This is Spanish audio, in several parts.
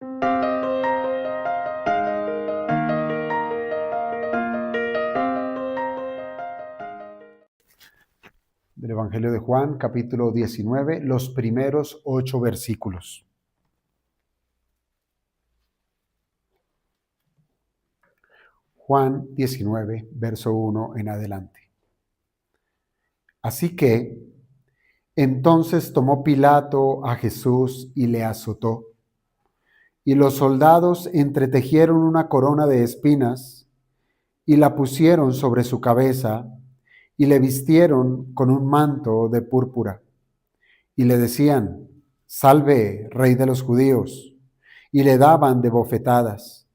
Del Evangelio de Juan, capítulo 19, los primeros 8 versículos. Juan 19, verso 1 en adelante. Así que, entonces tomó Pilato a Jesús y le azotó. Y los soldados entretejieron una corona de espinas y la pusieron sobre su cabeza y le vistieron con un manto de púrpura. Y le decían: Salve, Rey de los Judíos. Y le daban de bofetadas.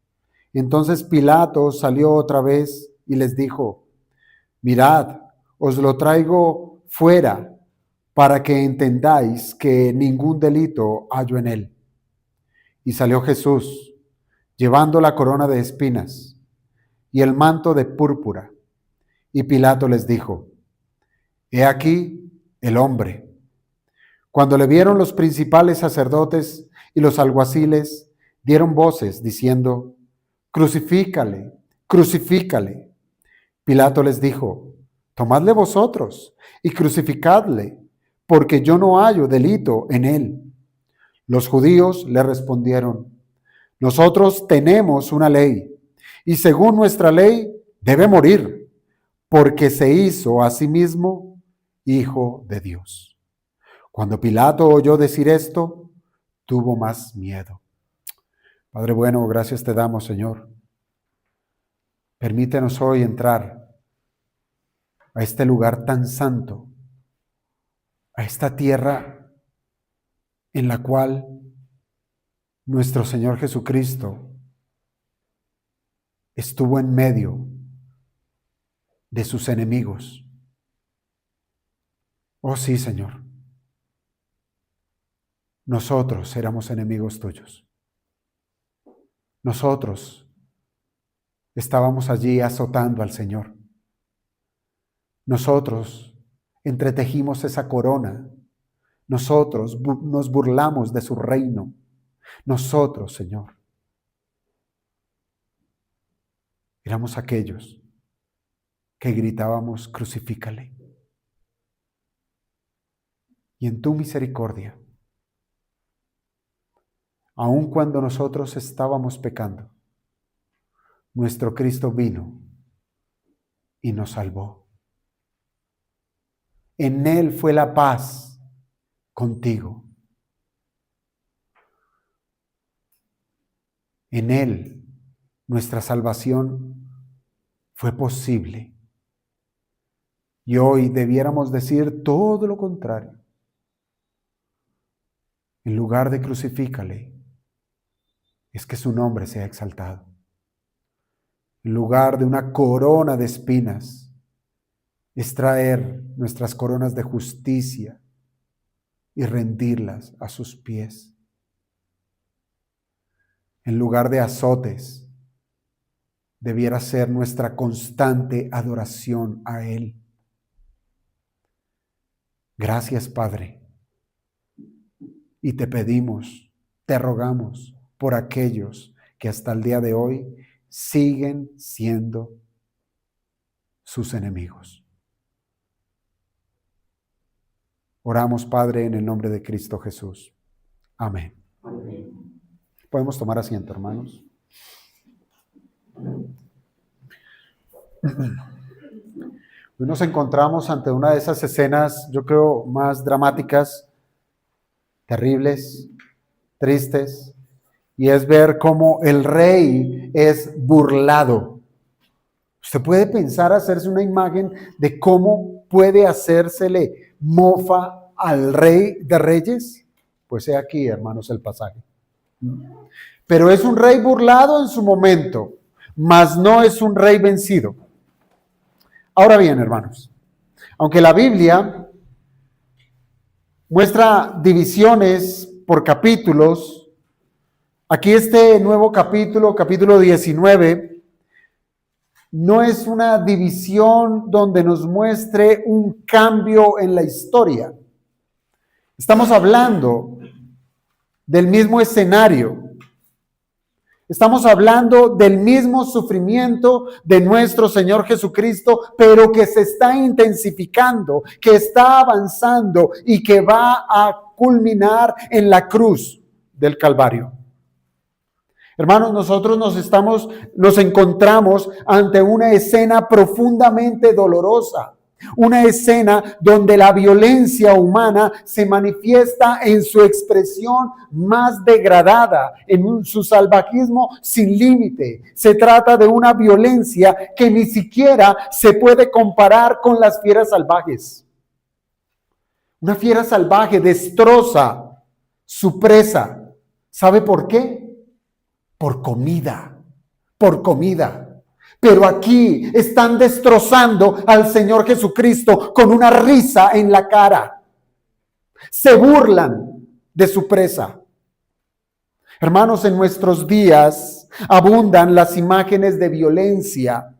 Entonces Pilato salió otra vez y les dijo: Mirad, os lo traigo fuera para que entendáis que ningún delito hallo en él. Y salió Jesús, llevando la corona de espinas y el manto de púrpura. Y Pilato les dijo: He aquí el hombre. Cuando le vieron, los principales sacerdotes y los alguaciles dieron voces diciendo: Crucifícale, crucifícale. Pilato les dijo: Tomadle vosotros y crucificadle, porque yo no hallo delito en él. Los judíos le respondieron: Nosotros tenemos una ley, y según nuestra ley debe morir, porque se hizo a sí mismo hijo de Dios. Cuando Pilato oyó decir esto, tuvo más miedo. Padre bueno, gracias te damos, Señor. Permítenos hoy entrar a este lugar tan santo, a esta tierra en la cual nuestro Señor Jesucristo estuvo en medio de sus enemigos. Oh sí, Señor. Nosotros éramos enemigos tuyos. Nosotros estábamos allí azotando al Señor. Nosotros entretejimos esa corona. Nosotros nos burlamos de su reino. Nosotros, Señor, éramos aquellos que gritábamos: crucifícale. Y en tu misericordia, aun cuando nosotros estábamos pecando, nuestro Cristo vino y nos salvó. En Él fue la paz contigo. En Él nuestra salvación fue posible. Y hoy debiéramos decir todo lo contrario. En lugar de crucifícale, es que su nombre sea exaltado. En lugar de una corona de espinas, es traer nuestras coronas de justicia y rendirlas a sus pies. En lugar de azotes, debiera ser nuestra constante adoración a Él. Gracias, Padre. Y te pedimos, te rogamos por aquellos que hasta el día de hoy siguen siendo sus enemigos. Oramos, Padre, en el nombre de Cristo Jesús. Amén. Amén. Podemos tomar asiento, hermanos. Hoy nos encontramos ante una de esas escenas, yo creo, más dramáticas, terribles, tristes, y es ver cómo el rey es burlado. Usted puede pensar, hacerse una imagen de cómo puede hacérsele mofa al Rey de Reyes. Pues he aquí, hermanos, el pasaje. Pero es un rey burlado en su momento, mas no es un rey vencido. Ahora bien, hermanos, aunque la Biblia muestra divisiones por capítulos, aquí este nuevo capítulo, capítulo 19, no es una división donde nos muestre un cambio en la historia. Estamos hablando del mismo escenario, Estamos hablando del mismo sufrimiento de nuestro Señor Jesucristo, pero que se está intensificando, que está avanzando y que va a culminar en la cruz del Calvario. Hermanos, nosotros nos encontramos ante una escena profundamente dolorosa. Una escena donde la violencia humana se manifiesta en su expresión más degradada, en su salvajismo sin límite. Se trata de una violencia que ni siquiera se puede comparar con las fieras salvajes. Una fiera salvaje destroza su presa. ¿Sabe por qué? Por comida, por comida. Pero aquí están destrozando al Señor Jesucristo con una risa en la cara. Se burlan de su presa. Hermanos, en nuestros días abundan las imágenes de violencia,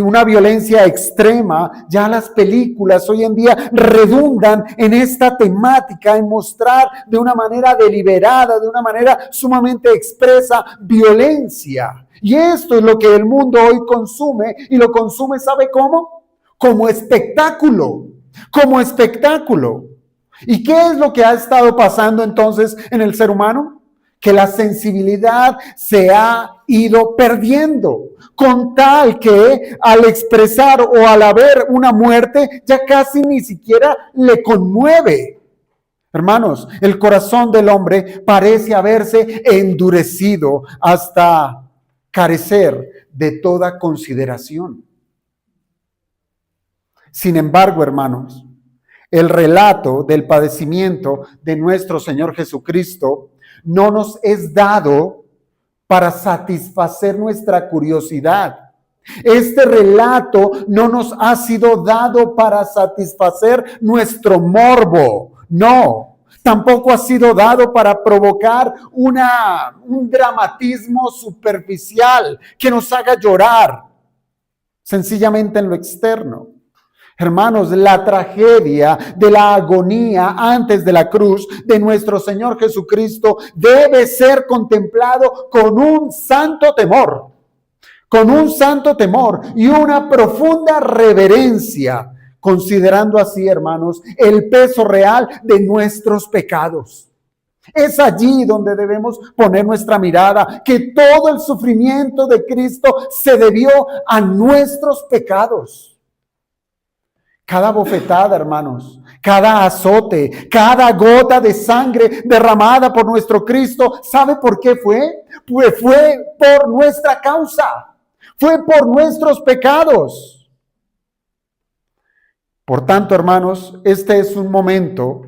una violencia extrema. Ya las películas hoy en día redundan en esta temática, en mostrar de una manera deliberada, de una manera sumamente expresa, violencia. Y esto es lo que el mundo hoy consume, y lo consume, ¿sabe cómo? Como espectáculo, como espectáculo. ¿Y qué es lo que ha estado pasando entonces en el ser humano? Que la sensibilidad se ha ido perdiendo, con tal que al expresar o al haber una muerte, ya casi ni siquiera le conmueve. Hermanos, el corazón del hombre parece haberse endurecido hasta carecer de toda consideración. Sin embargo, hermanos, el relato del padecimiento de nuestro Señor Jesucristo no nos es dado para satisfacer nuestra curiosidad. Este relato no nos ha sido dado para satisfacer nuestro morbo. No. Tampoco ha sido dado para provocar un dramatismo superficial que nos haga llorar sencillamente en lo externo. Hermanos, la tragedia de la agonía antes de la cruz de nuestro Señor Jesucristo debe ser contemplado con un santo temor y una profunda reverencia, considerando así, hermanos, el peso real de nuestros pecados. Es allí donde debemos poner nuestra mirada, que todo el sufrimiento de Cristo se debió a nuestros pecados. Cada bofetada, hermanos, cada azote, cada gota de sangre derramada por nuestro Cristo, ¿sabe por qué fue? Pues fue por nuestra causa, fue por nuestros pecados. Por tanto, hermanos, este es un momento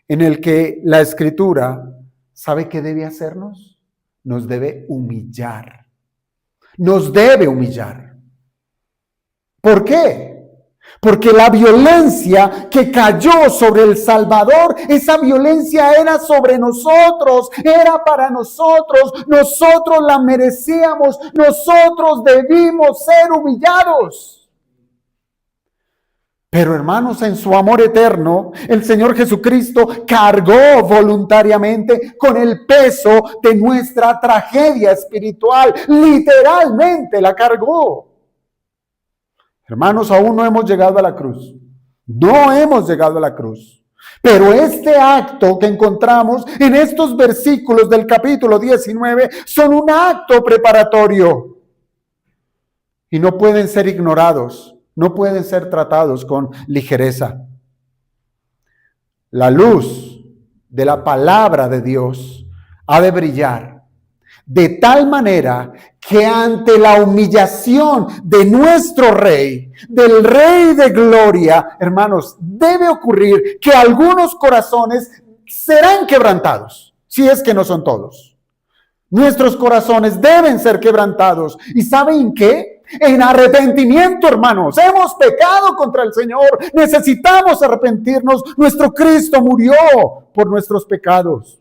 en el que la Escritura, ¿sabe qué debe hacernos? Nos debe humillar. Nos debe humillar. ¿Por qué? Porque la violencia que cayó sobre el Salvador, esa violencia era sobre nosotros, era para nosotros la merecíamos, nosotros debimos ser humillados. Pero hermanos, en su amor eterno, el Señor Jesucristo cargó voluntariamente con el peso de nuestra tragedia espiritual, literalmente la cargó. Hermanos, aún no hemos llegado a la cruz. No hemos llegado a la cruz. Pero este acto que encontramos en estos versículos del capítulo 19 son un acto preparatorio. Y no pueden ser ignorados, no pueden ser tratados con ligereza. La luz de la palabra de Dios ha de brillar de tal manera que ante la humillación de nuestro Rey, del Rey de Gloria, hermanos, debe ocurrir que algunos corazones serán quebrantados, si es que no son todos. Nuestros corazones deben ser quebrantados. ¿Y saben qué? En arrepentimiento, hermanos. Hemos pecado contra el Señor. Necesitamos arrepentirnos. Nuestro Cristo murió por nuestros pecados.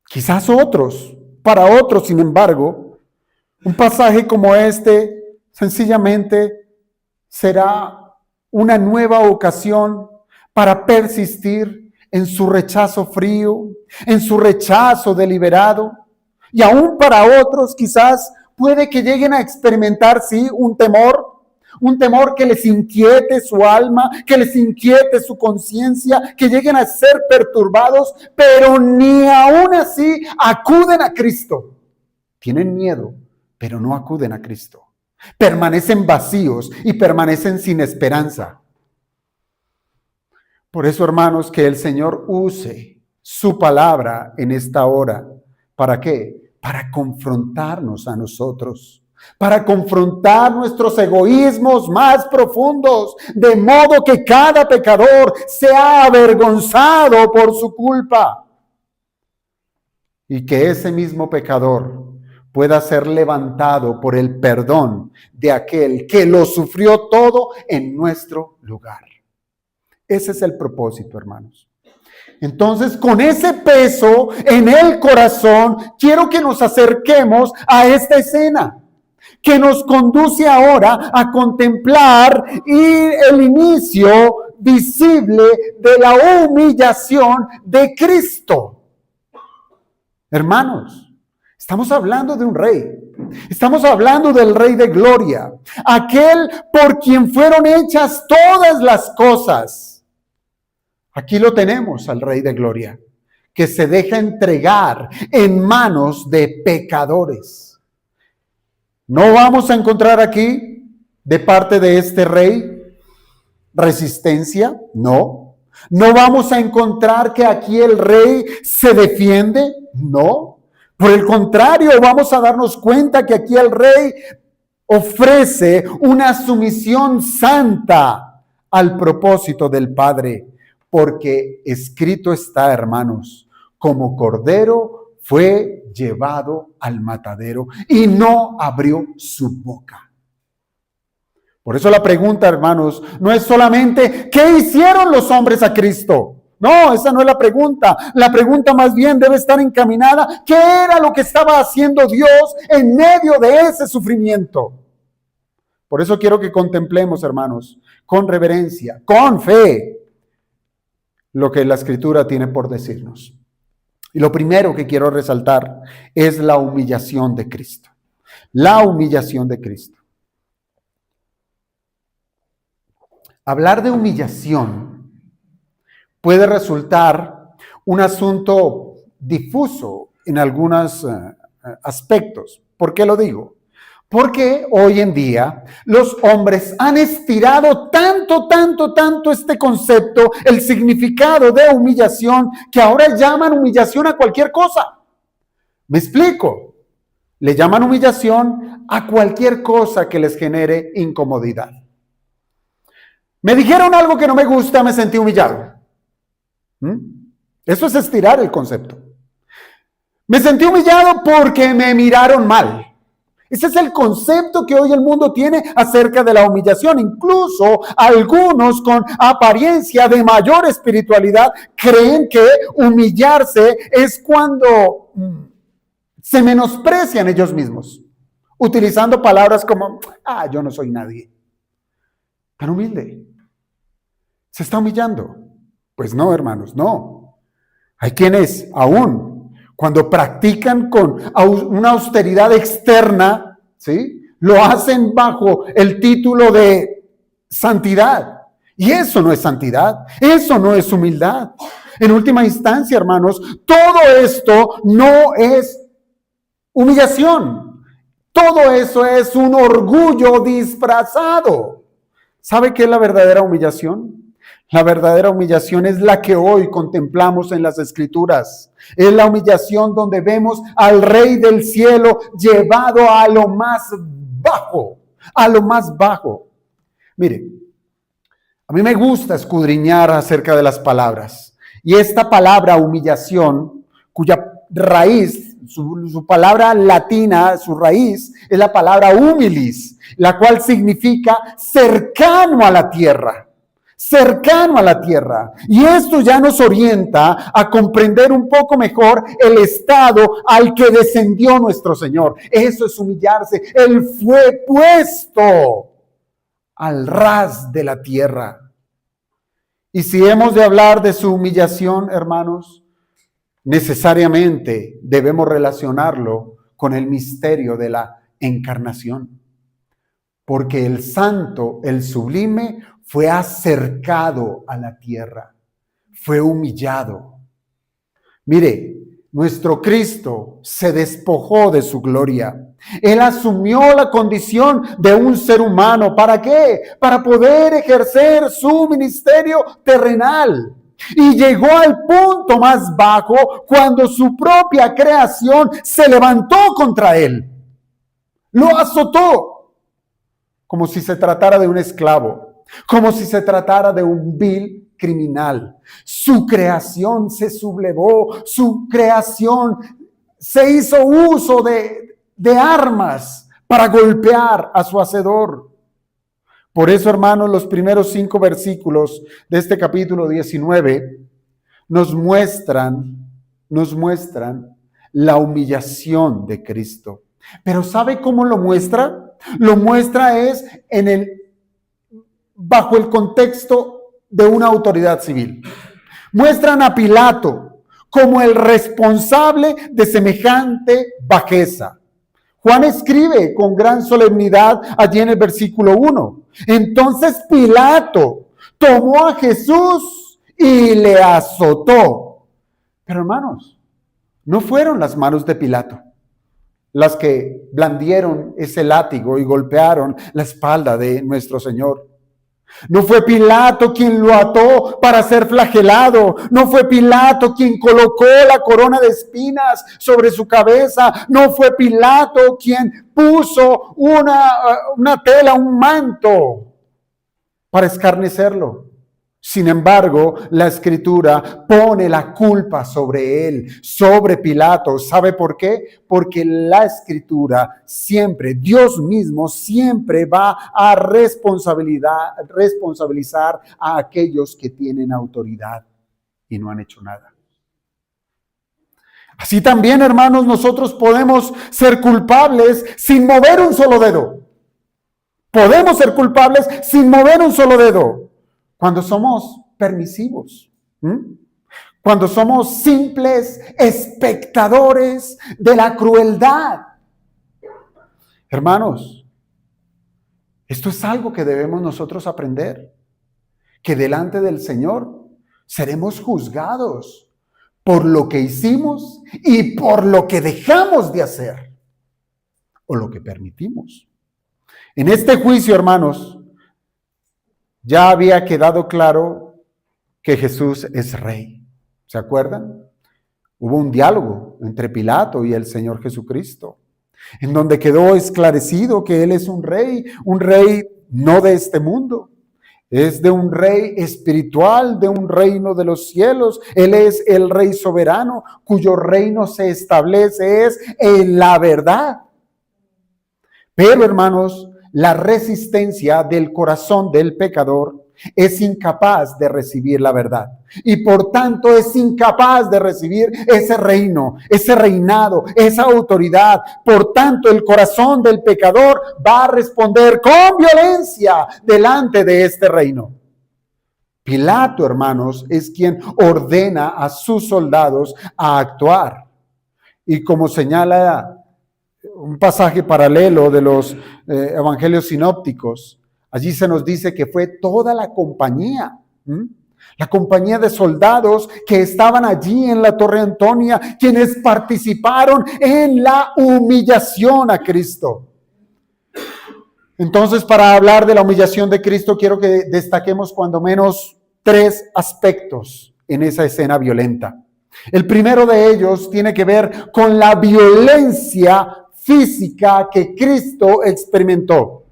Quizás para otros, sin embargo, un pasaje como este sencillamente será una nueva ocasión para persistir en su rechazo frío, en su rechazo deliberado, Y aún para otros quizás puede que lleguen a experimentar, sí, un temor que les inquiete su alma, que les inquiete su conciencia, que lleguen a ser perturbados, pero ni aún así acuden a Cristo. Tienen miedo, pero no acuden a Cristo. Permanecen vacíos y permanecen sin esperanza. Por eso, hermanos, que el Señor use su palabra en esta hora. ¿Para qué? Para confrontarnos a nosotros, para confrontar nuestros egoísmos más profundos, de modo que cada pecador sea avergonzado por su culpa y que ese mismo pecador pueda ser levantado por el perdón de aquel que lo sufrió todo en nuestro lugar. Ese es el propósito, hermanos. Entonces, con ese peso en el corazón, quiero que nos acerquemos a esta escena que nos conduce ahora a contemplar el inicio visible de la humillación de Cristo. Hermanos, estamos hablando de un rey. Estamos hablando del Rey de Gloria, aquel por quien fueron hechas todas las cosas. Aquí lo tenemos al Rey de Gloria, que se deja entregar en manos de pecadores. No vamos a encontrar aquí, de parte de este rey, resistencia, no. No vamos a encontrar que aquí el rey se defiende, no. Por el contrario, vamos a darnos cuenta que aquí el rey ofrece una sumisión santa al propósito del Padre, porque escrito está, hermanos, como cordero fue llevado al matadero y no abrió su boca. Por eso la pregunta, hermanos, no es solamente ¿qué hicieron los hombres a Cristo? No, esa no es la pregunta. La pregunta más bien debe estar encaminada. ¿Qué era lo que estaba haciendo Dios en medio de ese sufrimiento? Por eso quiero que contemplemos, hermanos, con reverencia, con fe, lo que la Escritura tiene por decirnos. Y lo primero que quiero resaltar es la humillación de Cristo. La humillación de Cristo. Hablar de humillación puede resultar un asunto difuso en algunos aspectos. ¿Por qué lo digo? Porque hoy en día los hombres han estirado tanto este concepto, el significado de humillación, que ahora llaman humillación a cualquier cosa. ¿Me explico? Le llaman humillación a cualquier cosa que les genere incomodidad. Me dijeron algo que no me gusta, me sentí humillado. Eso es estirar el concepto. Me sentí humillado porque me miraron mal. Ese es el concepto que hoy el mundo tiene acerca de la humillación. Incluso algunos con apariencia de mayor espiritualidad creen que humillarse es cuando se menosprecian ellos mismos, utilizando palabras como, yo no soy nadie. Tan humilde. ¿Se está humillando? Pues no, hermanos, no. Hay quienes aún, cuando practican con una austeridad externa, ¿sí?, lo hacen bajo el título de santidad. Y eso no es santidad, eso no es humildad. En última instancia, hermanos, todo esto no es humillación. Todo eso es un orgullo disfrazado. ¿Sabe qué es la verdadera humillación? La verdadera humillación es la que hoy contemplamos en las Escrituras. Es la humillación donde vemos al Rey del cielo llevado a lo más bajo, a lo más bajo. Mire, a mí me gusta escudriñar acerca de las palabras. Y esta palabra humillación, cuya raíz, su palabra latina, su raíz, es la palabra humilis, la cual significa cercano a la tierra. Cercano a la tierra. Y esto ya nos orienta a comprender un poco mejor el estado al que descendió nuestro Señor. Eso es humillarse. Él fue puesto al ras de la tierra. Y si hemos de hablar de su humillación, hermanos, necesariamente debemos relacionarlo con el misterio de la encarnación, porque el santo, el sublime, fue acercado a la tierra, fue humillado. Mire, nuestro Cristo se despojó de su gloria. Él asumió la condición de un ser humano. ¿Para qué? Para poder ejercer su ministerio terrenal. Y llegó al punto más bajo cuando su propia creación se levantó contra él. Lo azotó como si se tratara de un esclavo, como si se tratara de un vil criminal. Su creación se sublevó, su creación se hizo uso de armas para golpear a su hacedor. Por eso, hermanos, los primeros 5 versículos de este capítulo 19 nos muestran la humillación de Cristo. Pero ¿sabe cómo lo muestra? Lo muestra es bajo el contexto de una autoridad civil. Muestran a Pilato como el responsable de semejante bajeza. Juan escribe con gran solemnidad allí en el versículo 1. Entonces Pilato tomó a Jesús y le azotó. Pero hermanos, no fueron las manos de Pilato las que blandieron ese látigo y golpearon la espalda de nuestro Señor. No fue Pilato quien lo ató para ser flagelado. No fue Pilato quien colocó la corona de espinas sobre su cabeza. No fue Pilato quien puso una tela, un manto para escarnecerlo. Sin embargo, la Escritura pone la culpa sobre él, sobre Pilato. ¿Sabe por qué? Porque la Escritura siempre, Dios mismo siempre va a responsabilizar a aquellos que tienen autoridad y no han hecho nada. Así también, hermanos, nosotros podemos ser culpables sin mover un solo dedo. Podemos ser culpables sin mover un solo dedo. Cuando somos permisivos, cuando somos simples espectadores de la crueldad. Hermanos, esto es algo que debemos nosotros aprender, que delante del Señor seremos juzgados por lo que hicimos y por lo que dejamos de hacer o lo que permitimos. En este juicio, hermanos, ya había quedado claro que Jesús es rey. ¿Se acuerdan? Hubo un diálogo entre Pilato y el Señor Jesucristo, en donde quedó esclarecido que Él es un rey no de este mundo. Es de un rey espiritual, de un reino de los cielos. Él es el rey soberano, cuyo reino se establece en la verdad. Pero, hermanos, la resistencia del corazón del pecador es incapaz de recibir la verdad y por tanto es incapaz de recibir ese reino, ese reinado, esa autoridad. Por tanto, el corazón del pecador va a responder con violencia delante de este reino. Pilato, hermanos, es quien ordena a sus soldados a actuar. Y como señala un pasaje paralelo de los evangelios sinópticos, allí se nos dice que fue toda la compañía de soldados que estaban allí en la Torre Antonia, quienes participaron en la humillación a Cristo. Entonces, para hablar de la humillación de Cristo, quiero que destaquemos cuando menos 3 aspectos en esa escena violenta. El primero de ellos tiene que ver con la violencia física que Cristo experimentó.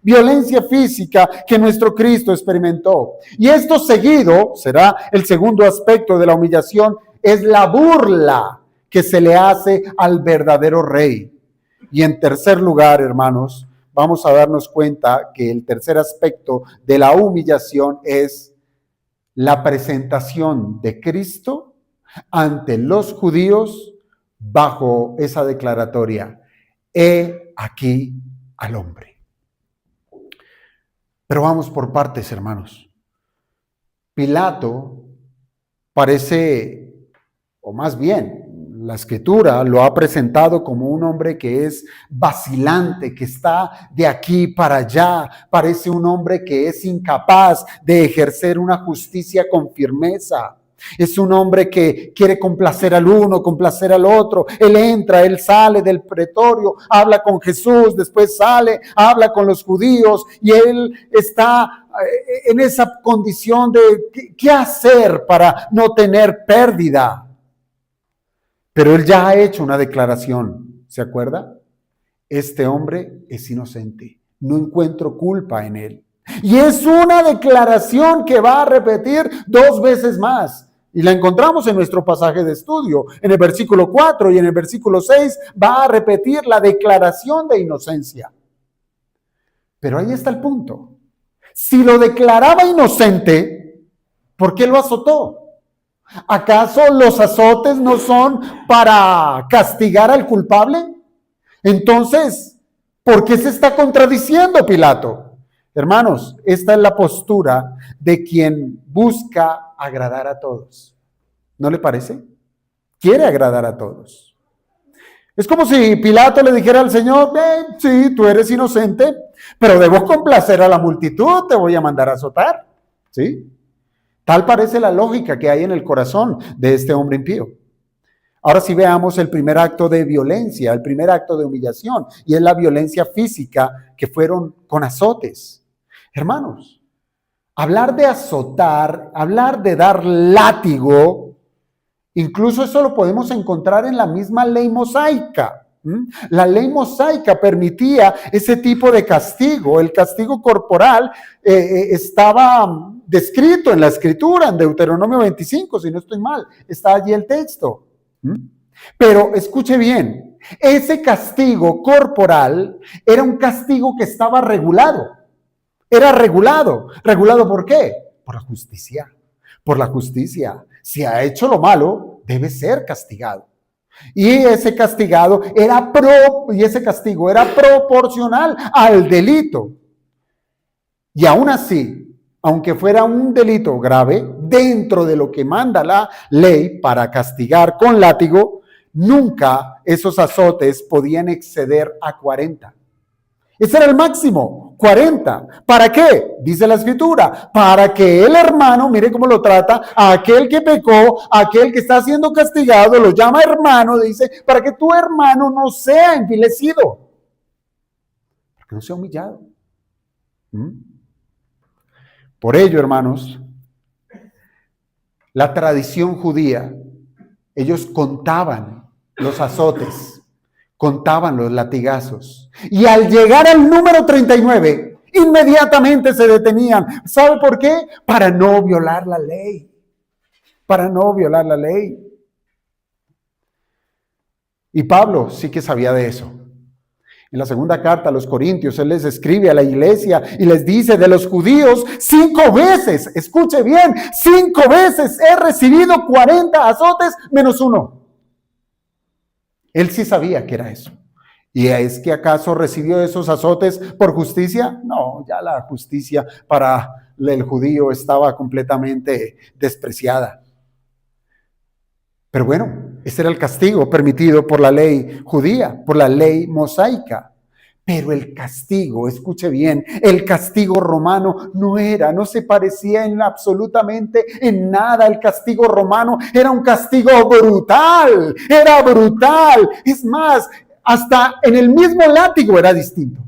Violencia física que nuestro Cristo experimentó. Y esto seguido, será el segundo aspecto de la humillación, es la burla que se le hace al verdadero rey. Y en tercer lugar, hermanos, vamos a darnos cuenta que el tercer aspecto de la humillación es la presentación de Cristo ante los judíos bajo esa declaratoria: he aquí al hombre. Pero vamos por partes, hermanos. Pilato parece o más bien, la Escritura lo ha presentado como un hombre que es vacilante, que está de aquí para allá. Parece un hombre que es incapaz de ejercer una justicia con firmeza. Es un hombre que quiere complacer al uno, complacer al otro. Él entra, él sale del pretorio, habla con Jesús, después sale, habla con los judíos y él está en esa condición de ¿qué hacer para no tener pérdida? Pero él ya ha hecho una declaración, ¿se acuerda? Este hombre es inocente, no encuentro culpa en él. Y es una declaración que va a repetir 2 veces más. Y la encontramos en nuestro pasaje de estudio. En el versículo 4 y en el versículo 6 va a repetir la declaración de inocencia. Pero ahí está el punto. Si lo declaraba inocente, ¿por qué lo azotó? ¿Acaso los azotes no son para castigar al culpable? Entonces, ¿por qué se está contradiciendo Pilato? Hermanos, esta es la postura de quien busca agradar a todos. ¿No le parece? Quiere agradar a todos. Es como si Pilato le dijera al Señor, sí, tú eres inocente, pero debo complacer a la multitud, te voy a mandar a azotar. ¿Sí? Tal parece la lógica que hay en el corazón de este hombre impío. Ahora sí veamos el primer acto de violencia, el primer acto de humillación, y es la violencia física que fueron con azotes. Hermanos, hablar de azotar, hablar de dar látigo, incluso eso lo podemos encontrar en la misma ley mosaica. La ley mosaica permitía ese tipo de castigo. El castigo corporal estaba descrito en la Escritura, en Deuteronomio 25, si no estoy mal, está allí el texto. Pero escuche bien, ese castigo corporal era un castigo que estaba regulado. Era regulado. ¿Regulado por qué? Por la justicia. Por la justicia. Si ha hecho lo malo, debe ser castigado. Y ese castigo era proporcional al delito. Y aún así, aunque fuera un delito grave, dentro de lo que manda la ley para castigar con látigo, nunca esos azotes podían exceder a 40. Ese era el máximo, 40. ¿Para qué? Dice la Escritura, para que el hermano, mire cómo lo trata, a aquel que pecó, a aquel que está siendo castigado, lo llama hermano, dice, para que tu hermano no sea envilecido, para que no sea humillado. Por ello, hermanos, la tradición judía, ellos contaban los azotes, contaban los latigazos. Y al llegar al número 39, inmediatamente se detenían. ¿Sabe por qué? Para no violar la ley. Para no violar la ley. Y Pablo sí que sabía de eso. En la segunda carta a los Corintios, él les escribe a la iglesia y les dice, de los judíos, 5 veces, escuche bien, 5 veces he recibido 40 azotes menos 1. Él sí sabía que era eso. ¿Y es que acaso recibió esos azotes por justicia? No, ya la justicia para el judío estaba completamente despreciada. Pero bueno, ese era el castigo permitido por la ley judía, por la ley mosaica. Pero el castigo, escuche bien, el castigo romano no se parecía absolutamente en nada. El castigo romano era un castigo brutal, era brutal. Es más, hasta en el mismo látigo era distinto.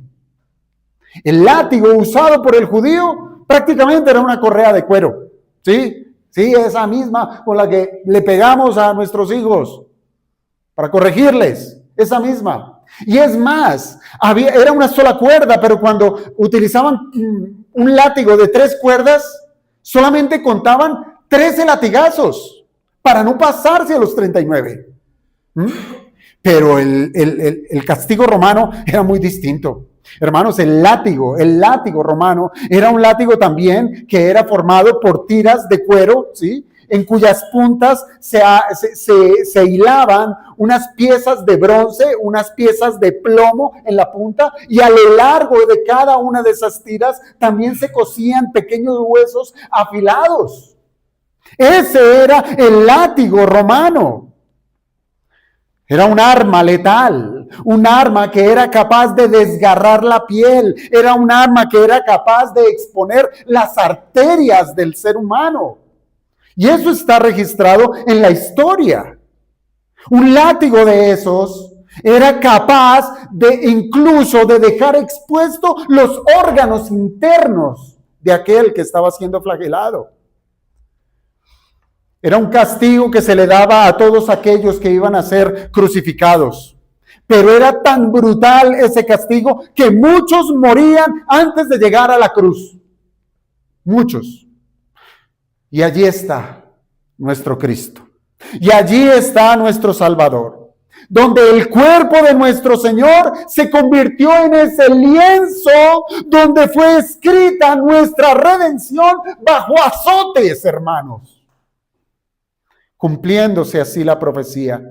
El látigo usado por el judío prácticamente era una correa de cuero, ¿sí? Sí, esa misma con la que le pegamos a nuestros hijos para corregirles, esa misma. Y es más, era una sola cuerda, pero cuando utilizaban un látigo de 3 cuerdas, solamente contaban 13 latigazos para no pasarse a los 39. Pero el castigo romano era muy distinto. Hermanos, el látigo romano era un látigo también que era formado por tiras de cuero, ¿sí? En cuyas puntas se hilaban unas piezas de bronce, unas piezas de plomo en la punta, y a lo largo de cada una de esas tiras también se cosían pequeños huesos afilados. Ese era el látigo romano. Era un arma letal, un arma que era capaz de desgarrar la piel, era un arma que era capaz de exponer las arterias del ser humano. Y eso está registrado en la historia. Un látigo de esos era capaz de incluso de dejar expuestos los órganos internos de aquel que estaba siendo flagelado. Era un castigo que se le daba a todos aquellos que iban a ser crucificados. Pero era tan brutal ese castigo que muchos morían antes de llegar a la cruz. Muchos. Y allí está nuestro Cristo. Y allí está nuestro Salvador. Donde el cuerpo de nuestro Señor se convirtió en ese lienzo donde fue escrita nuestra redención bajo azotes, hermanos. Cumpliéndose así la profecía.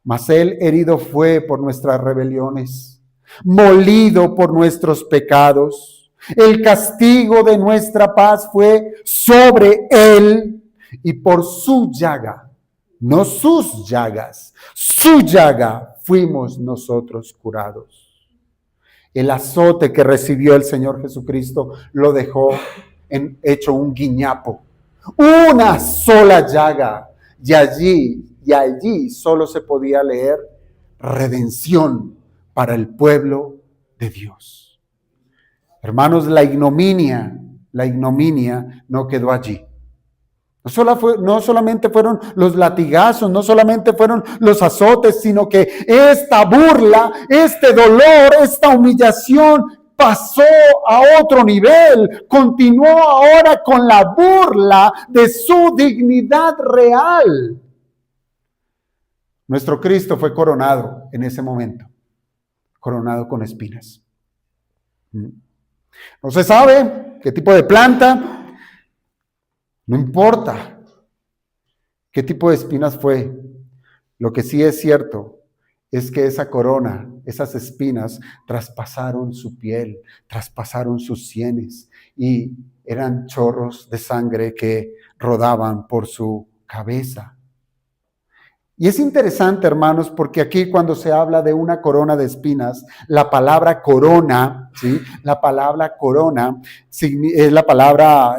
Mas él herido fue por nuestras rebeliones, molido por nuestros pecados. El castigo de nuestra paz fue sobre él, y por su llaga, no sus llagas, su llaga fuimos nosotros curados. El azote que recibió el Señor Jesucristo lo dejó hecho un guiñapo. Una sola llaga. Y allí solo se podía leer redención para el pueblo de Dios. Hermanos, la ignominia no quedó allí. No solamente fueron los latigazos, no solamente fueron los azotes, sino que esta burla, este dolor, esta humillación pasó a otro nivel, continuó ahora con la burla de su dignidad real. Nuestro Cristo fue coronado en ese momento, coronado con espinas. No se sabe qué tipo de planta, no importa qué tipo de espinas fue. Lo que sí es cierto es que esa corona, esas espinas, traspasaron su piel, traspasaron sus sienes y eran chorros de sangre que rodaban por su cabeza. Y es interesante, hermanos, porque aquí cuando se habla de una corona de espinas, la palabra corona, ¿sí? La palabra corona es la palabra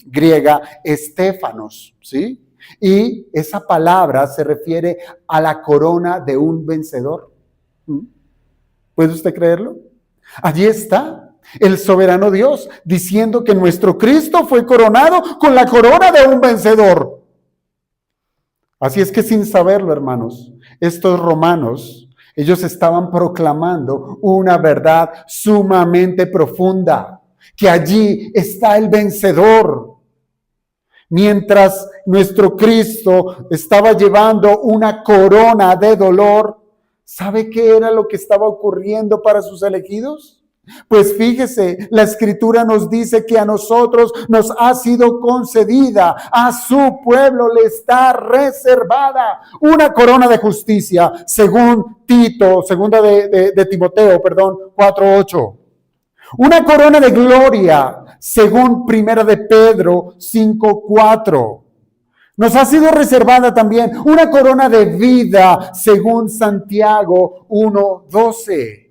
griega estéfanos, ¿sí? Y esa palabra se refiere a la corona de un vencedor. ¿Puede usted creerlo? Allí está el soberano Dios diciendo que nuestro Cristo fue coronado con la corona de un vencedor. Así es que sin saberlo, hermanos, estos romanos, ellos estaban proclamando una verdad sumamente profunda, que allí está el vencedor. Mientras nuestro Cristo estaba llevando una corona de dolor, ¿sabe qué era lo que estaba ocurriendo para sus elegidos? Pues fíjese, la Escritura nos dice que a nosotros nos ha sido concedida, a su pueblo le está reservada una corona de justicia, según segunda de Timoteo, 4:8. Una corona de gloria, según primera de Pedro 5:4. Nos ha sido reservada también una corona de vida, según Santiago 1:12.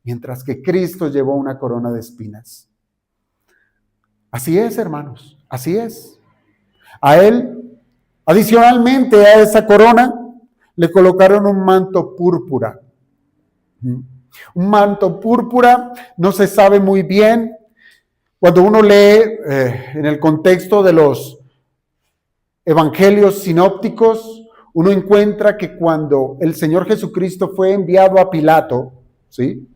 Mientras que Cristo llevó una corona de espinas. Así es, hermanos, así es. A él, adicionalmente a esa corona, le colocaron un manto púrpura. Un manto púrpura, no se sabe muy bien. Cuando uno lee en el contexto de los evangelios sinópticos, uno encuentra que cuando el Señor Jesucristo fue enviado a Pilato, ¿sí?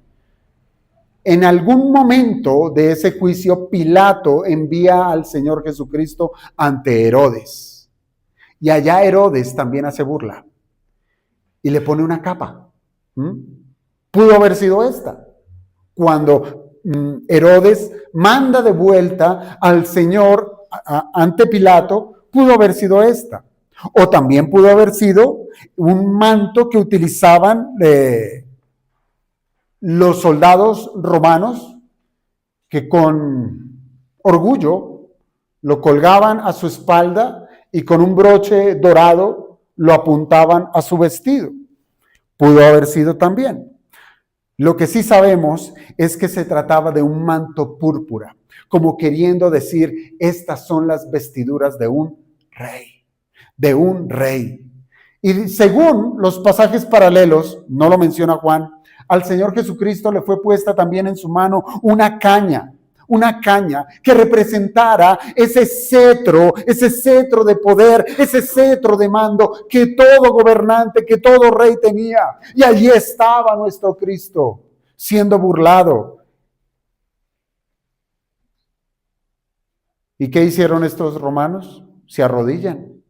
En algún momento de ese juicio, Pilato envía al Señor Jesucristo ante Herodes. Y allá Herodes también hace burla. Y le pone una capa. Pudo haber sido esta. Cuando Herodes manda de vuelta al Señor ante Pilato, pudo haber sido esta. O también pudo haber sido un manto que utilizaban los soldados romanos, que con orgullo lo colgaban a su espalda y con un broche dorado lo apuntaban a su vestido. Pudo haber sido también. Lo que sí sabemos es que se trataba de un manto púrpura, como queriendo decir, estas son las vestiduras de un rey, de un rey. Y según los pasajes paralelos, no lo menciona Juan, al Señor Jesucristo le fue puesta también en su mano una caña que representara ese cetro de poder, ese cetro de mando que todo gobernante, que todo rey tenía. Y allí estaba nuestro Cristo siendo burlado. ¿Y qué hicieron estos romanos? Se arrodillan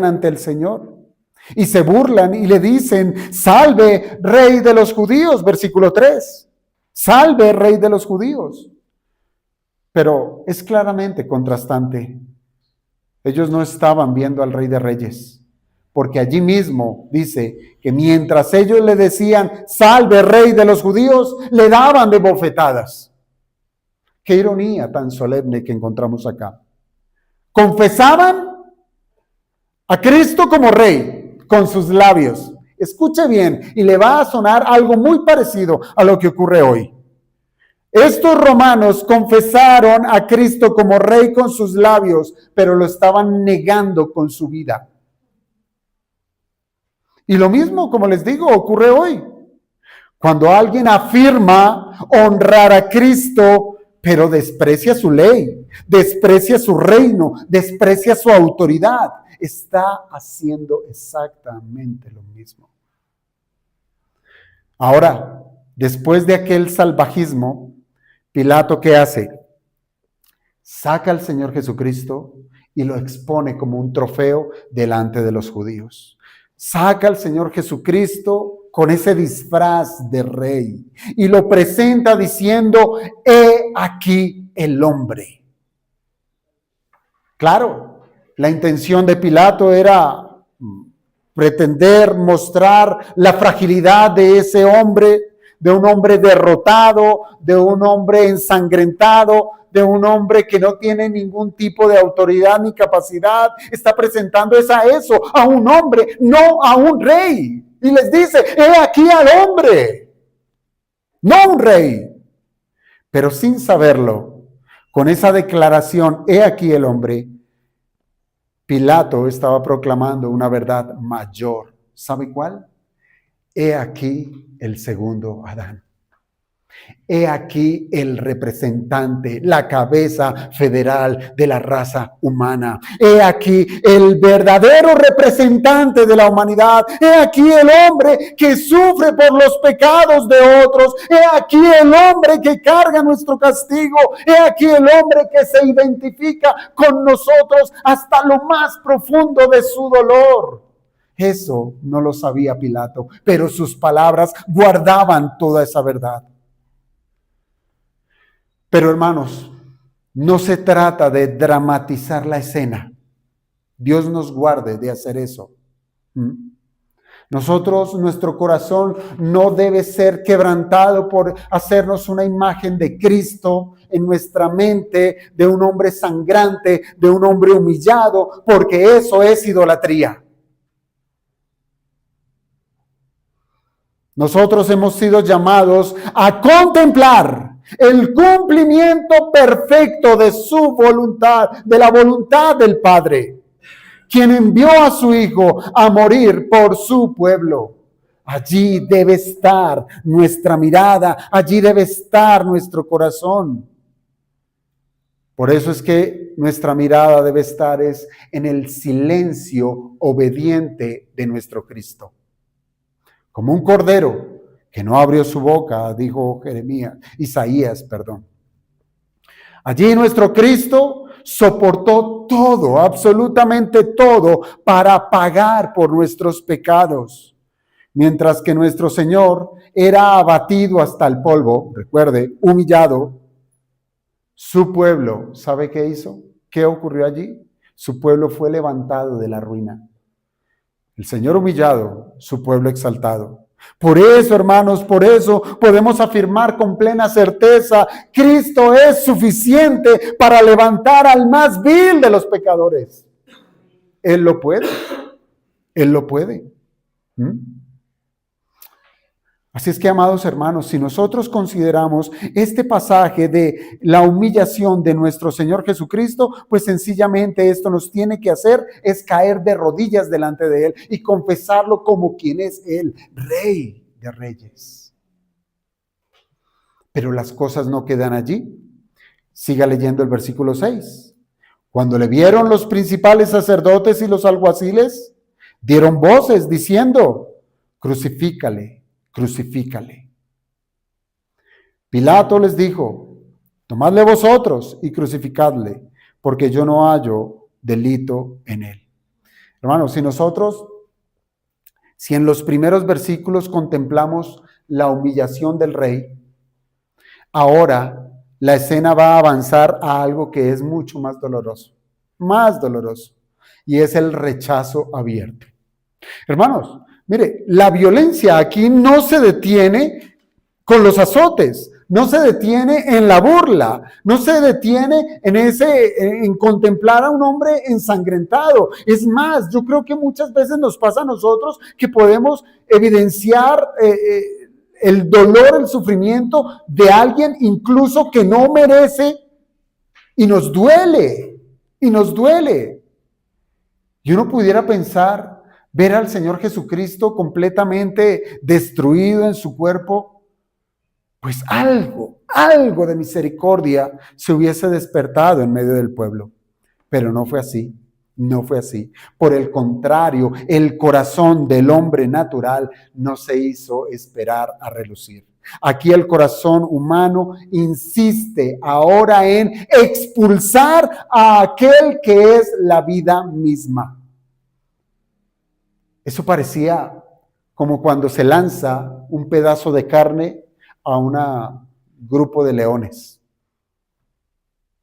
ante el Señor y se burlan y le dicen, salve, Rey de los judíos, versículo 3. Salve, Rey de los judíos. Pero es claramente contrastante. Ellos no estaban viendo al Rey de Reyes, porque allí mismo dice que mientras ellos le decían, salve, Rey de los judíos, le daban de bofetadas. Qué ironía tan solemne que encontramos acá. Confesaban a Cristo como Rey con sus labios. Escuche bien, y le va a sonar algo muy parecido a lo que ocurre hoy. Estos romanos confesaron a Cristo como Rey con sus labios, pero lo estaban negando con su vida. Y lo mismo, como les digo, ocurre hoy. Cuando alguien afirma honrar a Cristo, pero desprecia su ley, desprecia su reino, desprecia su autoridad, está haciendo exactamente lo mismo. Ahora, después de aquel salvajismo, Pilato, ¿qué hace? Saca al Señor Jesucristo y lo expone como un trofeo delante de los judíos. Saca al Señor Jesucristo con ese disfraz de rey y lo presenta diciendo, he aquí el hombre. Claro, la intención de Pilato era pretender mostrar la fragilidad de ese hombre, de un hombre derrotado, de un hombre ensangrentado, de un hombre que no tiene ningún tipo de autoridad ni capacidad. Está presentando eso, a un hombre, no a un rey. Y les dice, he aquí al hombre, no un rey. Pero sin saberlo, con esa declaración, he aquí el hombre, Pilato estaba proclamando una verdad mayor. ¿Sabe cuál? He aquí el segundo Adán. He aquí el representante, la cabeza federal de la raza humana. He aquí el verdadero representante de la humanidad. He aquí el hombre que sufre por los pecados de otros. He aquí el hombre que carga nuestro castigo. He aquí el hombre que se identifica con nosotros hasta lo más profundo de su dolor. Eso no lo sabía Pilato, pero sus palabras guardaban toda esa verdad. Pero hermanos, no se trata de dramatizar la escena. Dios nos guarde de hacer eso. Nosotros, nuestro corazón no debe ser quebrantado por hacernos una imagen de Cristo en nuestra mente, de un hombre sangrante, de un hombre humillado, porque eso es idolatría. Nosotros hemos sido llamados a contemplar el cumplimiento perfecto de su voluntad, de la voluntad del Padre, quien envió a su Hijo a morir por su pueblo. Allí debe estar nuestra mirada, allí debe estar nuestro corazón. Por eso es que nuestra mirada debe estar en el silencio obediente de nuestro Cristo. Como un cordero que no abrió su boca, dijo Isaías. Allí nuestro Cristo soportó todo, absolutamente todo, para pagar por nuestros pecados. Mientras que nuestro Señor era abatido hasta el polvo, recuerde, humillado, su pueblo, ¿sabe qué hizo? ¿Qué ocurrió allí? Su pueblo fue levantado de la ruina. El Señor humillado, su pueblo exaltado. Por eso, hermanos, por eso podemos afirmar con plena certeza, Cristo es suficiente para levantar al más vil de los pecadores. Él lo puede. Él lo puede. ¿Mm? Así es que, amados hermanos, si nosotros consideramos este pasaje de la humillación de nuestro Señor Jesucristo, pues sencillamente esto nos tiene que hacer es caer de rodillas delante de Él y confesarlo como quien es Él, Rey de Reyes. Pero las cosas no quedan allí. Siga leyendo el versículo 6. Cuando le vieron los principales sacerdotes y los alguaciles, dieron voces diciendo: crucifícale, crucifícale. Pilato les dijo: tomadle vosotros y crucificadle, porque yo no hallo delito en él. Hermanos, si en los primeros versículos contemplamos la humillación del rey, ahora la escena va a avanzar a algo que es mucho más doloroso, y es el rechazo abierto. Hermanos, mire, la violencia aquí no se detiene con los azotes, no se detiene en la burla, no se detiene en contemplar a un hombre ensangrentado. Es más, yo creo que muchas veces nos pasa a nosotros que podemos evidenciar el dolor, el sufrimiento de alguien incluso que no merece, y nos duele, y nos duele. Y uno pudiera pensar, ver al Señor Jesucristo completamente destruido en su cuerpo, pues algo de misericordia se hubiese despertado en medio del pueblo. Pero no fue así. No fue así. Por el contrario, el corazón del hombre natural no se hizo esperar a relucir. Aquí el corazón humano insiste ahora en expulsar a aquel que es la vida misma. Eso parecía como cuando se lanza un pedazo de carne a un grupo de leones.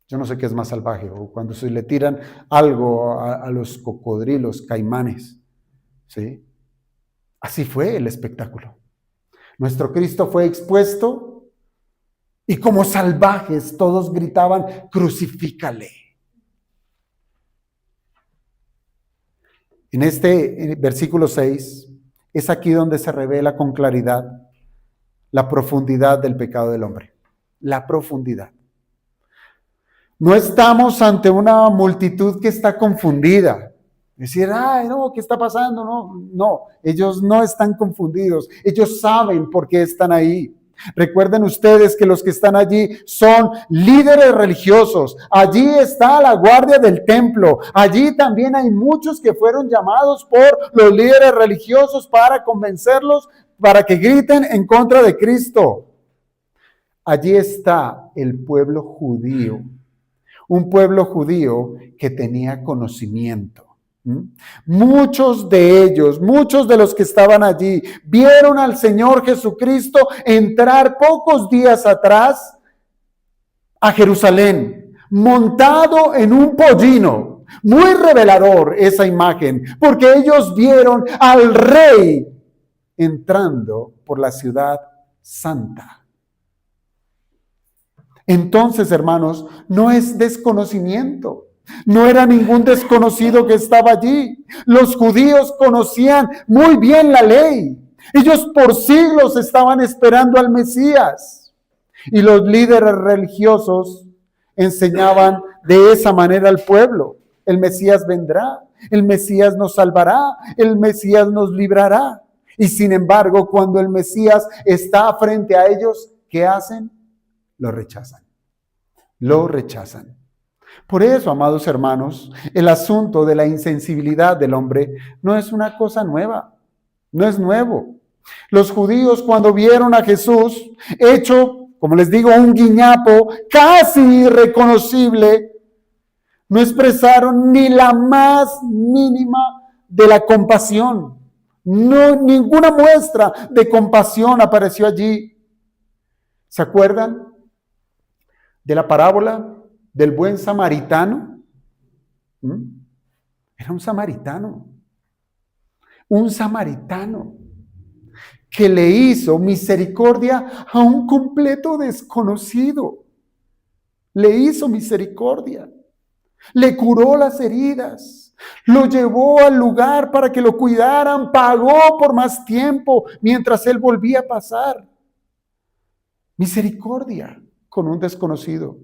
Yo no sé qué es más salvaje, o cuando se le tiran algo a los cocodrilos, caimanes, ¿sí? Así fue el espectáculo. Nuestro Cristo fue expuesto y como salvajes todos gritaban: crucifícale. En este versículo 6 es aquí donde se revela con claridad la profundidad del pecado del hombre. La profundidad. No estamos ante una multitud que está confundida. Decir, ay, no, ¿qué está pasando? No, ellos no están confundidos. Ellos saben por qué están ahí. Recuerden ustedes que los que están allí son líderes religiosos. Allí está la guardia del templo. Allí también hay muchos que fueron llamados por los líderes religiosos para convencerlos, para que griten en contra de Cristo. Allí está el pueblo judío. Un pueblo judío que tenía conocimiento. Muchos de ellos, muchos de los que estaban allí, vieron al Señor Jesucristo entrar pocos días atrás a Jerusalén, montado en un pollino. Muy revelador esa imagen, porque ellos vieron al Rey entrando por la ciudad santa. Entonces, hermanos, no es desconocimiento. No era ningún desconocido que estaba allí. Los judíos conocían muy bien la ley. Ellos por siglos estaban esperando al Mesías. Y los líderes religiosos enseñaban de esa manera al pueblo: el Mesías vendrá, el Mesías nos salvará, el Mesías nos librará. Y sin embargo, cuando el Mesías está frente a ellos, ¿qué hacen? Lo rechazan. Lo rechazan. Por eso, amados hermanos, el asunto de la insensibilidad del hombre no es una cosa nueva, no es nuevo. Los judíos, cuando vieron a Jesús hecho, como les digo, un guiñapo casi irreconocible, no expresaron ni la más mínima de la compasión. No, ninguna muestra de compasión apareció allí. ¿Se acuerdan de la parábola del buen samaritano? Era un samaritano que le hizo misericordia a un completo desconocido. Le hizo misericordia, le curó las heridas, Lo llevó al lugar para que lo cuidaran, pagó por más tiempo mientras él volvía a pasar. Misericordia con un desconocido.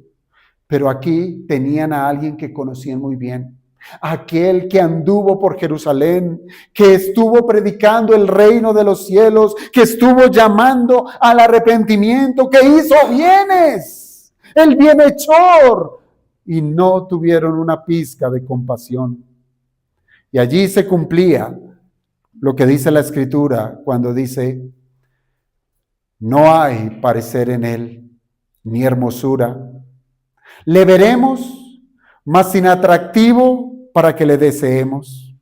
Pero aquí tenían a alguien que conocían muy bien. Aquel que anduvo por Jerusalén, que estuvo predicando el reino de los cielos, que estuvo llamando al arrepentimiento, que hizo bienes, el bienhechor, y no tuvieron una pizca de compasión. Y allí se cumplía lo que dice la Escritura cuando dice: no hay parecer en él, ni hermosura. Le veremos, mas sin atractivo para que le deseemos.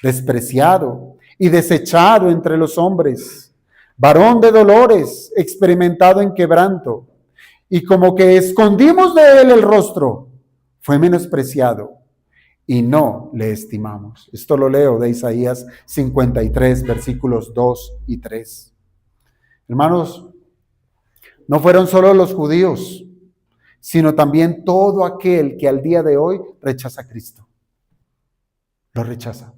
Despreciado y desechado entre los hombres, varón de dolores, experimentado en quebranto. Y como que escondimos de él el rostro, fue menospreciado y no le estimamos. Esto lo leo de Isaías 53, versículos 2 y 3. Hermanos, no fueron solo los judíos, sino también todo aquel que al día de hoy rechaza a Cristo. Lo rechaza.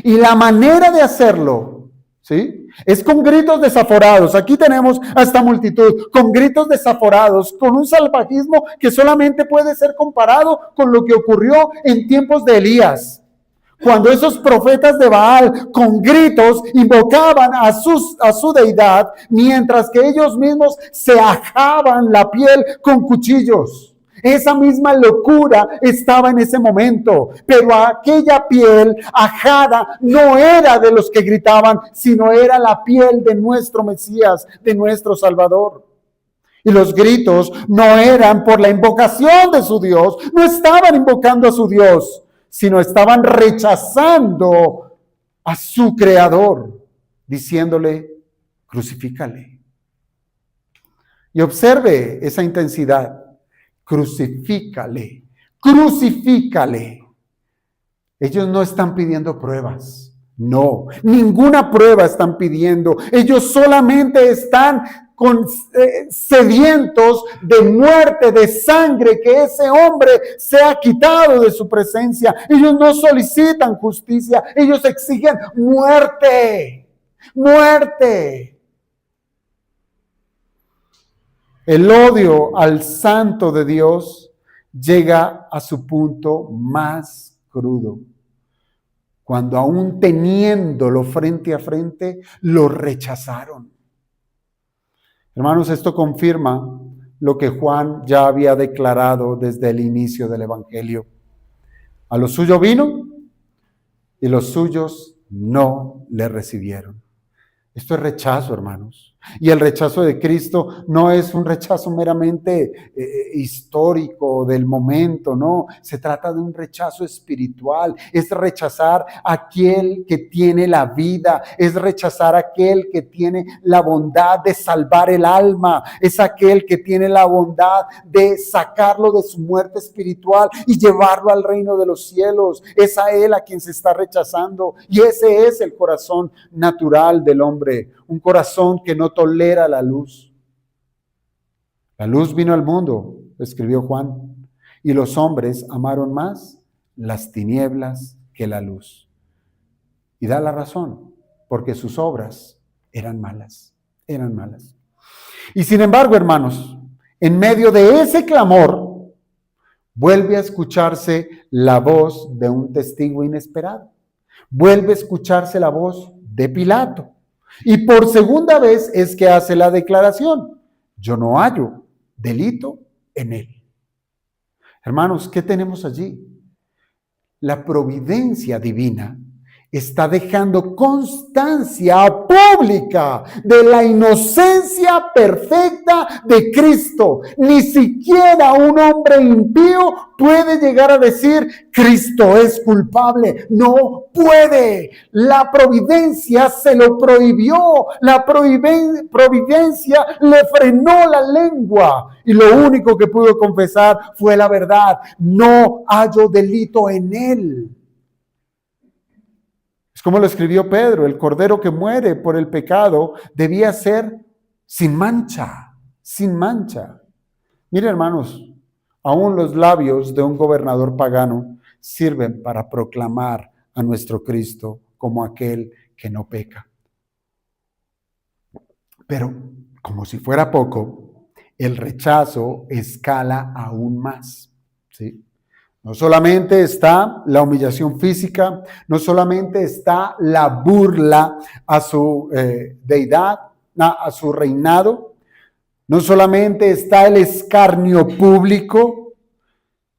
Y la manera de hacerlo, ¿sí?, es con gritos desaforados. Aquí tenemos a esta multitud con gritos desaforados, con un salvajismo que solamente puede ser comparado con lo que ocurrió en tiempos de Elías, cuando esos profetas de Baal con gritos invocaban a su deidad, mientras que ellos mismos se ajaban la piel con cuchillos. Esa misma locura estaba en ese momento, pero aquella piel ajada no era de los que gritaban, sino era la piel de nuestro Mesías, de nuestro Salvador. Y los gritos no eran por la invocación de su Dios, no estaban invocando a su Dios, sino estaban rechazando a su Creador, diciéndole: crucifícale. Y observe esa intensidad. Crucifícale, crucifícale. Ellos no están pidiendo pruebas. No, ninguna prueba están pidiendo. Ellos solamente están sedientos de muerte, de sangre, que ese hombre sea quitado de su presencia. Ellos no solicitan justicia, ellos exigen muerte, muerte. El odio al santo de Dios llega a su punto más crudo, cuando aún teniéndolo frente a frente, lo rechazaron. Hermanos, esto confirma lo que Juan ya había declarado desde el inicio del Evangelio. A lo suyo vino y los suyos no le recibieron. Esto es rechazo, hermanos. Y el rechazo de Cristo no es un rechazo meramente histórico del momento, no. Se trata de un rechazo espiritual. Es rechazar a aquel que tiene la vida. Es rechazar a aquel que tiene la bondad de salvar el alma. Es aquel que tiene la bondad de sacarlo de su muerte espiritual y llevarlo al reino de los cielos. Es a él a quien se está rechazando. Y ese es el corazón natural del hombre. Un corazón que no tolera la luz. La luz vino al mundo, escribió Juan, y los hombres amaron más las tinieblas que la luz. Y da la razón, porque sus obras eran malas, eran malas. Y sin embargo, hermanos, en medio de ese clamor, vuelve a escucharse la voz de un testigo inesperado. Vuelve a escucharse la voz de Pilato. Y por segunda vez es que hace la declaración: yo no hallo delito en él. Hermanos, ¿qué tenemos allí? La providencia divina está dejando constancia pública de la inocencia perfecta de Cristo. Ni siquiera un hombre impío puede llegar a decir: Cristo es culpable. No puede. La providencia se lo prohibió. La providencia le frenó la lengua. Y lo único que pudo confesar fue la verdad. No hallo delito en él. Como lo escribió Pedro: el cordero que muere por el pecado debía ser sin mancha, sin mancha. Mire, hermanos, aún los labios de un gobernador pagano sirven para proclamar a nuestro Cristo como aquel que no peca. Pero, como si fuera poco, el rechazo escala aún más, ¿sí? No solamente está la humillación física, no solamente está la burla a su deidad, a su reinado, no solamente está el escarnio público,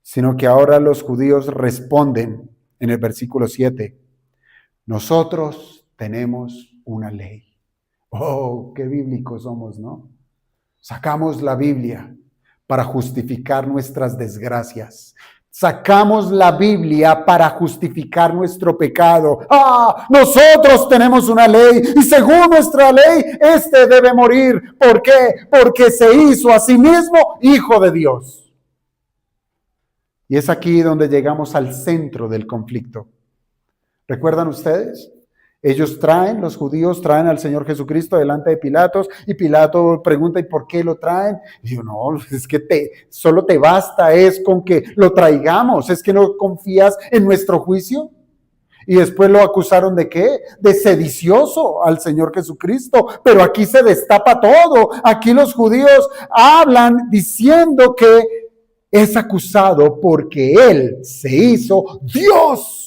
sino que ahora los judíos responden en el versículo 7, nosotros tenemos una ley. Oh, qué bíblicos somos, ¿no? Sacamos la Biblia para justificar nuestras desgracias. Sacamos la Biblia para justificar nuestro pecado. Nosotros tenemos una ley y según nuestra ley, este debe morir. ¿Por qué? Porque se hizo a sí mismo hijo de Dios. Y es aquí donde llegamos al centro del conflicto. ¿Recuerdan ustedes? Los judíos traen al Señor Jesucristo delante de Pilatos y Pilato pregunta, ¿y por qué lo traen? Y digo, no, es que solo te basta es con que lo traigamos, es que no confías en nuestro juicio. Y después lo acusaron ¿de qué? De sedicioso al Señor Jesucristo. Pero aquí se destapa todo. Aquí los judíos hablan diciendo que es acusado porque Él se hizo Dios.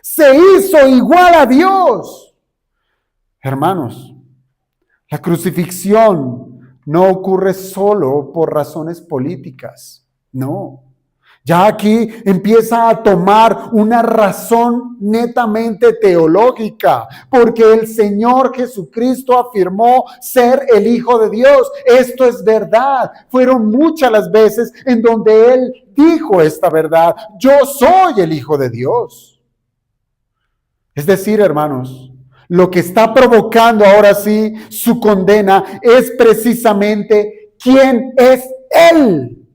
Se hizo igual a Dios. Hermanos, la crucifixión no ocurre solo por razones políticas. No. Ya aquí empieza a tomar una razón netamente teológica, porque el Señor Jesucristo afirmó ser el Hijo de Dios. Esto es verdad. Fueron muchas las veces en donde Él dijo esta verdad. Yo soy el Hijo de Dios. Es decir, hermanos, lo que está provocando ahora sí su condena es precisamente quién es Él.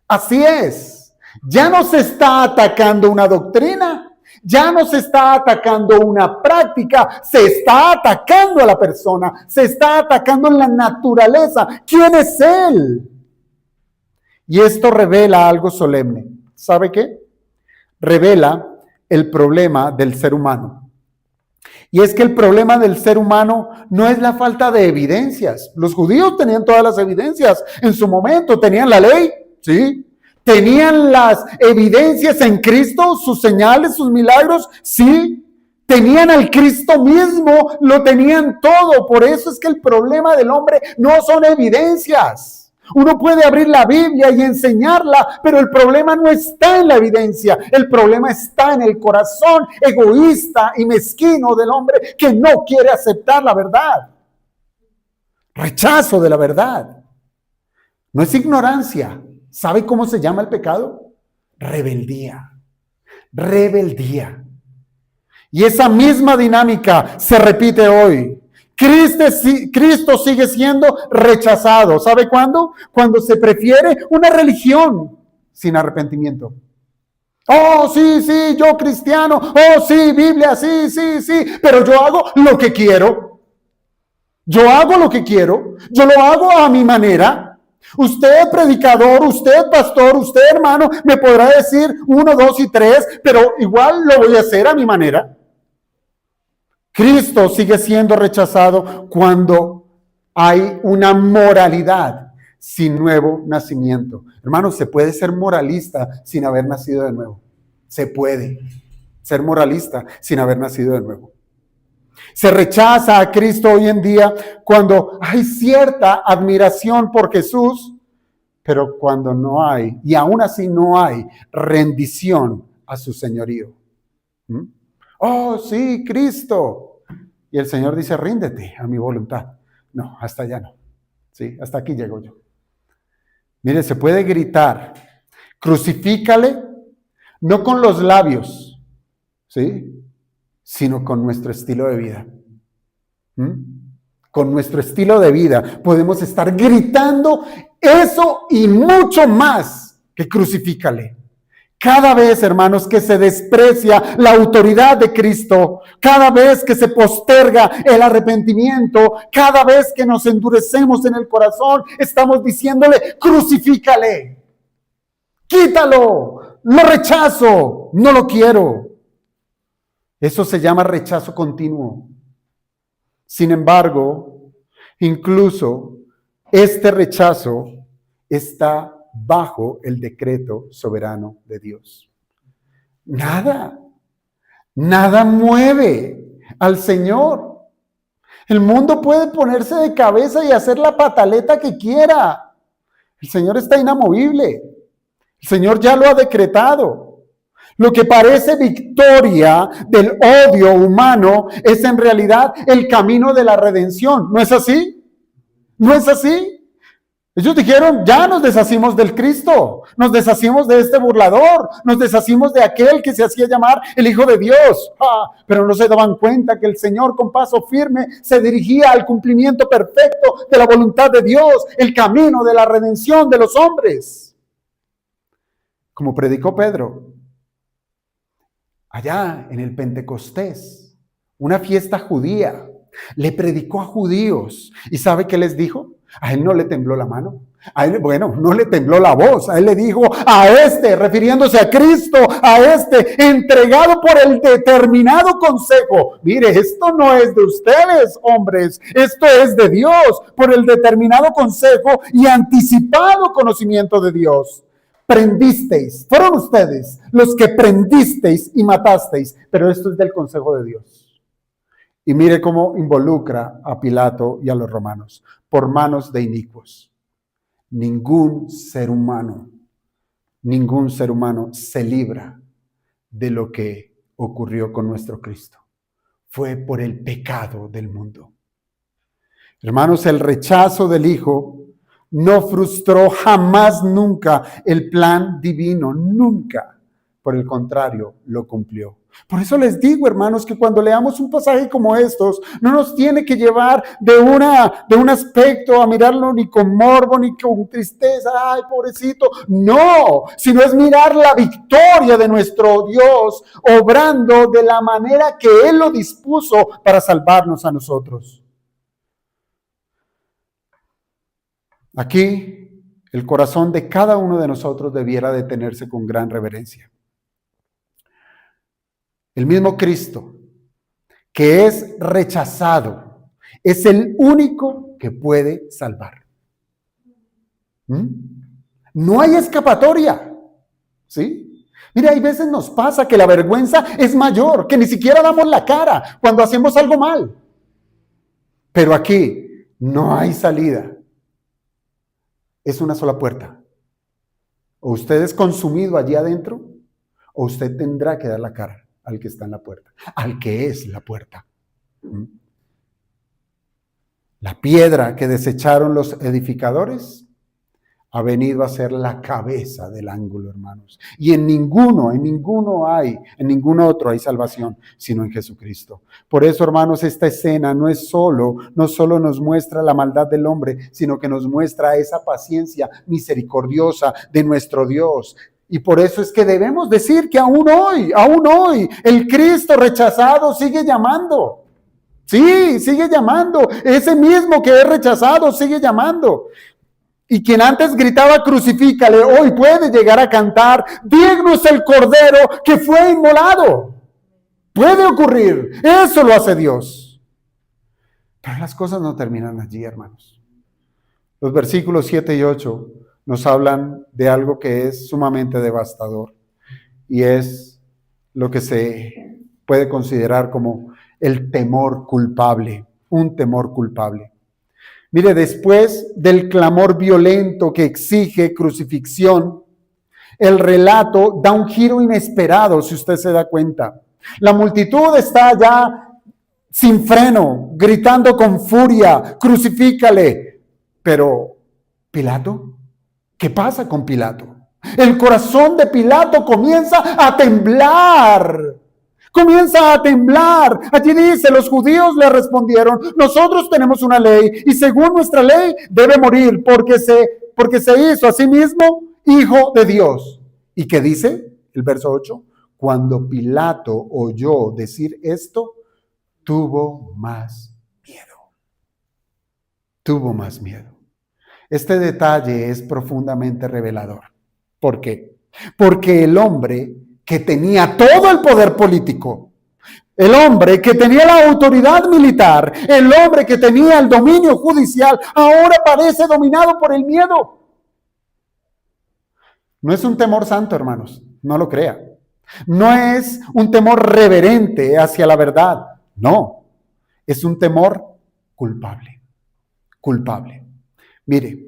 Así es. Ya no se está atacando una doctrina, ya no se está atacando una práctica, se está atacando a la persona, se está atacando la naturaleza. ¿Quién es Él? Y esto revela algo solemne. ¿Sabe qué? Revela el problema del ser humano. Y es que el problema del ser humano no es la falta de evidencias. Los judíos tenían todas las evidencias en su momento, tenían la ley, ¿sí? Tenían las evidencias en Cristo, sus señales, sus milagros, sí. Tenían al Cristo mismo, lo tenían todo. Por eso es que el problema del hombre no son evidencias. Uno puede abrir la Biblia y enseñarla, pero el problema no está en la evidencia. El problema está en el corazón egoísta y mezquino del hombre que no quiere aceptar la verdad. Rechazo de la verdad. No es ignorancia. ¿Sabe cómo se llama el pecado? Rebeldía. Rebeldía. Y esa misma dinámica se repite hoy. Cristo sigue siendo rechazado. ¿Sabe cuándo? Cuando se prefiere una religión sin arrepentimiento. Oh, sí, yo cristiano. Oh, sí, Biblia, sí. Pero yo hago lo que quiero. Yo hago lo que quiero. Yo lo hago a mi manera. Usted, predicador, usted, pastor, usted, hermano, me podrá decir 1, 2 y 3, pero igual lo voy a hacer a mi manera. Cristo sigue siendo rechazado cuando hay una moralidad sin nuevo nacimiento. Hermanos, se puede ser moralista sin haber nacido de nuevo. Se puede ser moralista sin haber nacido de nuevo. Se rechaza a Cristo hoy en día cuando hay cierta admiración por Jesús, pero cuando no hay, y aún así no hay, rendición a su señorío. Oh, sí, Cristo. Y el Señor dice, ríndete a mi voluntad. No, hasta allá no. Sí, hasta aquí llego yo. Mire, se puede gritar, crucifícale, no con los labios, ¿sí? Sino con nuestro estilo de vida. Con nuestro estilo de vida podemos estar gritando eso y mucho más que crucifícale. Cada vez, hermanos, que se desprecia la autoridad de Cristo, cada vez que se posterga el arrepentimiento, cada vez que nos endurecemos en el corazón, estamos diciéndole, crucifícale, quítalo, lo rechazo, no lo quiero. Eso se llama rechazo continuo. Sin embargo, incluso este rechazo está bajo el decreto soberano de Dios. Nada mueve al Señor. El mundo puede ponerse de cabeza y hacer la pataleta que quiera. El Señor está inamovible. El Señor ya lo ha decretado. Lo que parece victoria del odio humano es en realidad el camino de la redención. ¿No es así? ¿No es así? Ellos dijeron, ya nos deshacimos del Cristo, nos deshacimos de este burlador, nos deshacimos de aquel que se hacía llamar el Hijo de Dios. Pero no se daban cuenta que el Señor con paso firme se dirigía al cumplimiento perfecto de la voluntad de Dios, el camino de la redención de los hombres. Como predicó Pedro, allá en el Pentecostés, una fiesta judía, le predicó a judíos. ¿Y sabe qué les dijo? A él no le tembló la mano. A él, no le tembló la voz. A él le dijo, a este, refiriéndose a Cristo, a este, entregado por el determinado consejo. Mire, esto no es de ustedes, hombres. Esto es de Dios, por el determinado consejo y anticipado conocimiento de Dios. Prendisteis, fueron ustedes los que prendisteis y matasteis, pero esto es del consejo de Dios. Y mire cómo involucra a Pilato y a los romanos, por manos de inicuos. Ningún ser humano se libra de lo que ocurrió con nuestro Cristo. Fue por el pecado del mundo. Hermanos, el rechazo del Hijo no frustró jamás, nunca el plan divino, nunca. Por el contrario, lo cumplió. Por eso les digo, hermanos, que cuando leamos un pasaje como estos, no nos tiene que llevar de un aspecto a mirarlo ni con morbo, ni con tristeza, ay, pobrecito, no, sino es mirar la victoria de nuestro Dios, obrando de la manera que Él lo dispuso para salvarnos a nosotros. Aquí, el corazón de cada uno de nosotros debiera detenerse con gran reverencia. El mismo Cristo, que es rechazado, es el único que puede salvar. No hay escapatoria, ¿sí? Mira, hay veces nos pasa que la vergüenza es mayor, que ni siquiera damos la cara cuando hacemos algo mal. Pero aquí no hay salida. Es una sola puerta. O usted es consumido allí adentro, o usted tendrá que dar la cara al que está en la puerta, al que es la puerta. La piedra que desecharon los edificadores ha venido a ser la cabeza del ángulo, hermanos. Y en ningún otro hay salvación, sino en Jesucristo. Por eso, hermanos, esta escena no solo nos muestra la maldad del hombre, sino que nos muestra esa paciencia misericordiosa de nuestro Dios. Y por eso es que debemos decir que aún hoy, el Cristo rechazado sigue llamando. Sí, sigue llamando. Ese mismo que es rechazado sigue llamando. Y quien antes gritaba crucifícale, hoy puede llegar a cantar, digno es el Cordero que fue inmolado. Puede ocurrir, eso lo hace Dios. Pero las cosas no terminan allí, hermanos. Los versículos 7 y 8 nos hablan de algo que es sumamente devastador. Y es lo que se puede considerar como el temor culpable, un temor culpable. Mire, después del clamor violento que exige crucifixión, el relato da un giro inesperado, si usted se da cuenta. La multitud está ya sin freno, gritando con furia, crucifícale. Pero, ¿Pilato? ¿Qué pasa con Pilato? El corazón de Pilato comienza a temblar. Comienza a temblar. Allí dice, los judíos le respondieron, nosotros tenemos una ley y según nuestra ley debe morir porque se hizo a sí mismo hijo de Dios. ¿Y qué dice el verso 8? Cuando Pilato oyó decir esto, tuvo más miedo. Tuvo más miedo. Este detalle es profundamente revelador. ¿Por qué? Porque el hombre que tenía todo el poder político, el hombre que tenía la autoridad militar, el hombre que tenía el dominio judicial, ahora parece dominado por el miedo. No es un temor santo, hermanos, no lo crea. No es un temor reverente hacia la verdad, no. Es un temor culpable, culpable. Mire,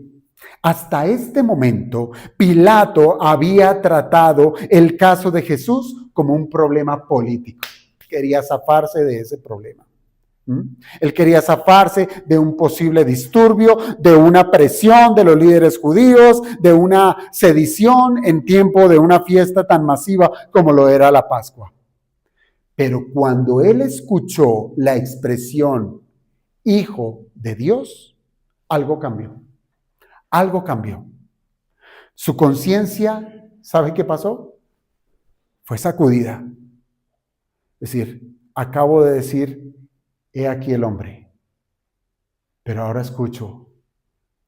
hasta este momento, Pilato había tratado el caso de Jesús como un problema político. Quería zafarse de ese problema. Él quería zafarse de un posible disturbio, de una presión de los líderes judíos, de una sedición en tiempo de una fiesta tan masiva como lo era la Pascua. Pero cuando él escuchó la expresión Hijo de Dios, algo cambió. Algo cambió. Su conciencia, ¿sabe qué pasó? Fue sacudida. Es decir, acabo de decir, he aquí el hombre, pero ahora escucho,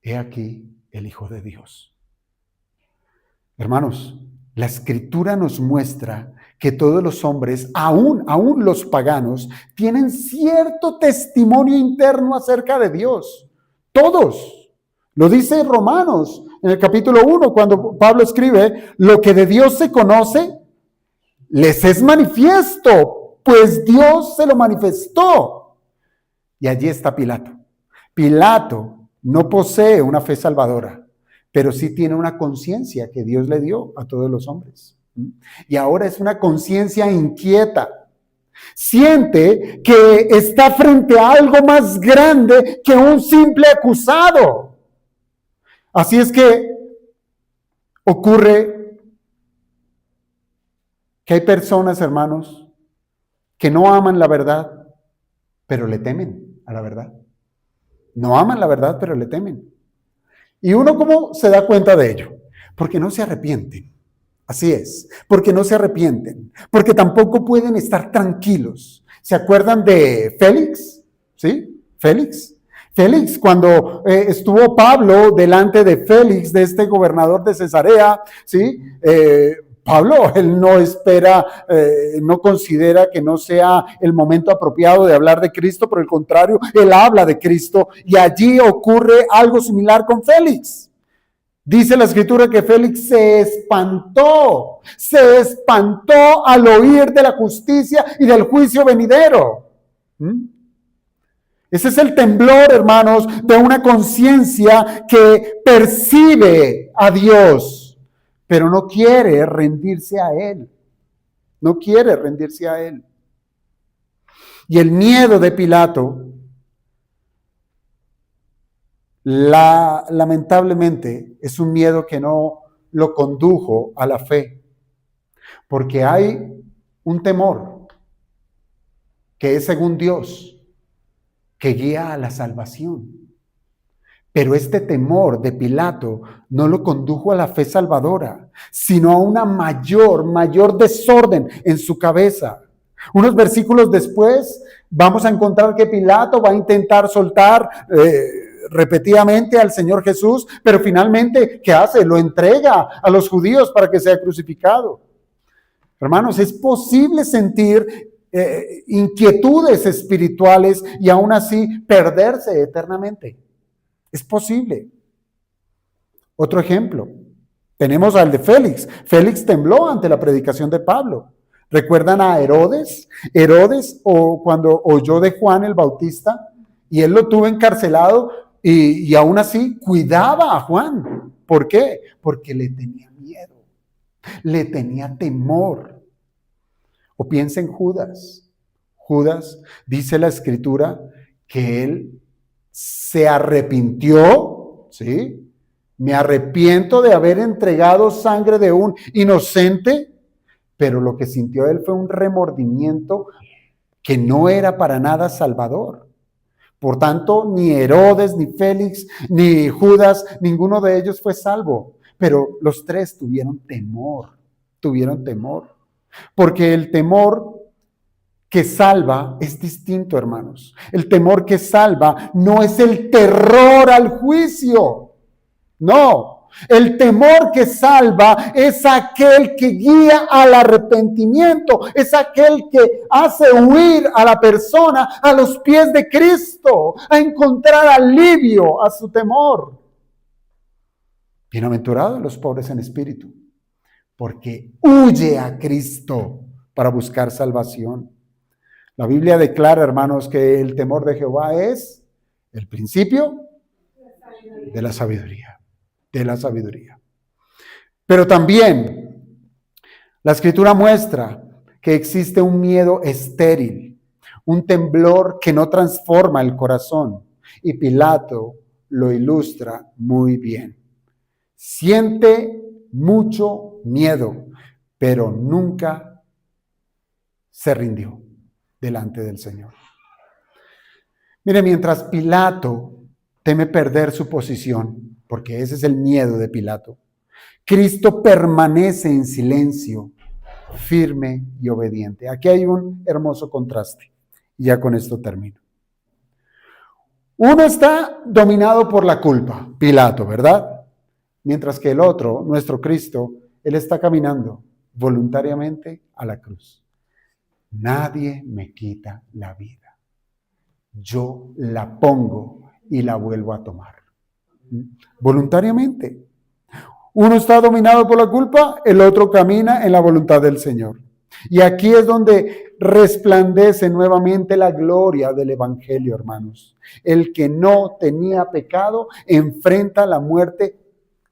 he aquí el Hijo de Dios. Hermanos, la Escritura nos muestra que todos los hombres, aún los paganos, tienen cierto testimonio interno acerca de Dios. Todos. Lo dice Romanos en el capítulo 1, cuando Pablo escribe, lo que de Dios se conoce, les es manifiesto, pues Dios se lo manifestó. Y allí está Pilato. Pilato no posee una fe salvadora, pero sí tiene una conciencia que Dios le dio a todos los hombres. Y ahora es una conciencia inquieta. Siente que está frente a algo más grande que un simple acusado. Así es que ocurre que hay personas, hermanos, que no aman la verdad, pero le temen a la verdad. No aman la verdad, pero le temen. ¿Y uno cómo se da cuenta de ello? Porque no se arrepienten. Así es, porque no se arrepienten, porque tampoco pueden estar tranquilos. ¿Se acuerdan de Félix? ¿Sí? Félix, cuando estuvo Pablo delante de Félix, de este gobernador de Cesarea, ¿sí? Pablo, él no espera, no considera que no sea el momento apropiado de hablar de Cristo, por el contrario, él habla de Cristo y allí ocurre algo similar con Félix. Dice la Escritura que Félix se espantó al oír de la justicia y del juicio venidero. Ese es el temblor, hermanos, de una conciencia que percibe a Dios, pero no quiere rendirse a Él. No quiere rendirse a Él. Y el miedo de Pilato, lamentablemente, es un miedo que no lo condujo a la fe, porque hay un temor que es según Dios, que guía a la salvación. Pero este temor de Pilato no lo condujo a la fe salvadora, sino a una mayor desorden en su cabeza. Unos versículos después vamos a encontrar que Pilato va a intentar soltar repetidamente al Señor Jesús, pero finalmente, ¿qué hace? Lo entrega a los judíos para que sea crucificado. Hermanos, es posible sentir inquietudes espirituales y aún así perderse eternamente. Es posible. Otro ejemplo, tenemos al de Félix. Félix tembló ante la predicación de Pablo. ¿Recuerdan a Herodes? Herodes, o cuando oyó de Juan el Bautista, y él lo tuvo encarcelado, y aún así cuidaba a Juan. ¿Por qué? Porque le tenía miedo, le tenía temor. O piensa en Judas. Judas, dice la Escritura, que él se arrepintió, ¿sí? Me arrepiento de haber entregado sangre de un inocente, pero lo que sintió él fue un remordimiento que no era para nada salvador. Por tanto, ni Herodes, ni Félix, ni Judas, ninguno de ellos fue salvo, pero los tres tuvieron temor, porque el temor que salva es distinto, hermanos. El temor que salva no es el terror al juicio. No, El temor que salva es aquel que guía al arrepentimiento, es aquel que hace huir a la persona a los pies de Cristo, a encontrar alivio a su temor. Bienaventurados los pobres en espíritu, porque huye a Cristo para buscar salvación. La Biblia declara, hermanos, que el temor de Jehová es el principio de la sabiduría. De la sabiduría. Pero también la Escritura muestra que existe un miedo estéril, un temblor que no transforma el corazón. Y Pilato lo ilustra muy bien. Siente mucho miedo, pero nunca se rindió delante del Señor. Mire, mientras Pilato teme perder su posición, porque ese es el miedo de Pilato, Cristo permanece en silencio, firme y obediente. Aquí hay un hermoso contraste. Y ya con esto termino. Uno está dominado por la culpa, Pilato, ¿verdad? Mientras que el otro, nuestro Cristo, él está caminando voluntariamente a la cruz. Nadie me quita la vida. Yo la pongo y la vuelvo a tomar. Voluntariamente. Uno está dominado por la culpa, el otro camina en la voluntad del Señor. Y aquí es donde resplandece nuevamente la gloria del Evangelio, hermanos. El que no tenía pecado enfrenta la muerte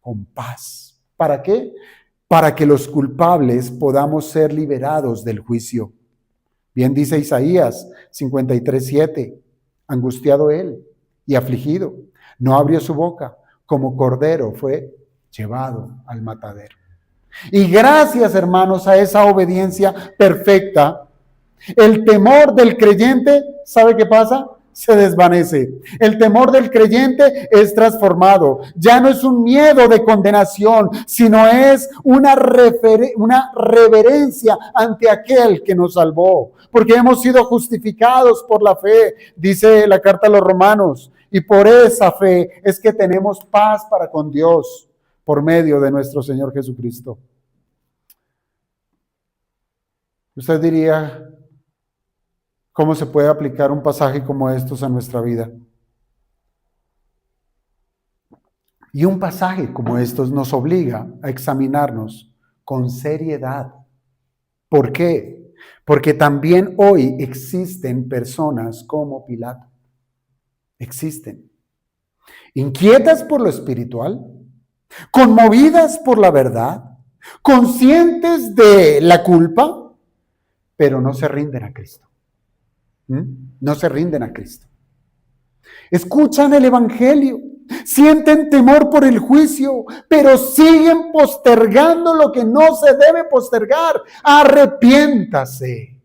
con paz. ¿Para qué? Para que los culpables podamos ser liberados del juicio. Bien dice Isaías 53:7, angustiado él y afligido, no abrió su boca, como cordero fue llevado al matadero. Y gracias, hermanos, a esa obediencia perfecta, el temor del creyente, ¿sabe qué pasa? Se desvanece. El temor del creyente es transformado. Ya no es un miedo de condenación, sino es una reverencia ante aquel que nos salvó. Porque hemos sido justificados por la fe, dice la carta a los Romanos. Y por esa fe es que tenemos paz para con Dios por medio de nuestro Señor Jesucristo. Usted diría, ¿cómo se puede aplicar un pasaje como estos a nuestra vida? Y un pasaje como estos nos obliga a examinarnos con seriedad. ¿Por qué? Porque también hoy existen personas como Pilato. Existen. Inquietas por lo espiritual, conmovidas por la verdad, conscientes de la culpa, pero no se rinden a Cristo. No se rinden a Cristo. Escuchan el Evangelio, sienten temor por el juicio, pero siguen postergando lo que no se debe postergar. Arrepiéntase.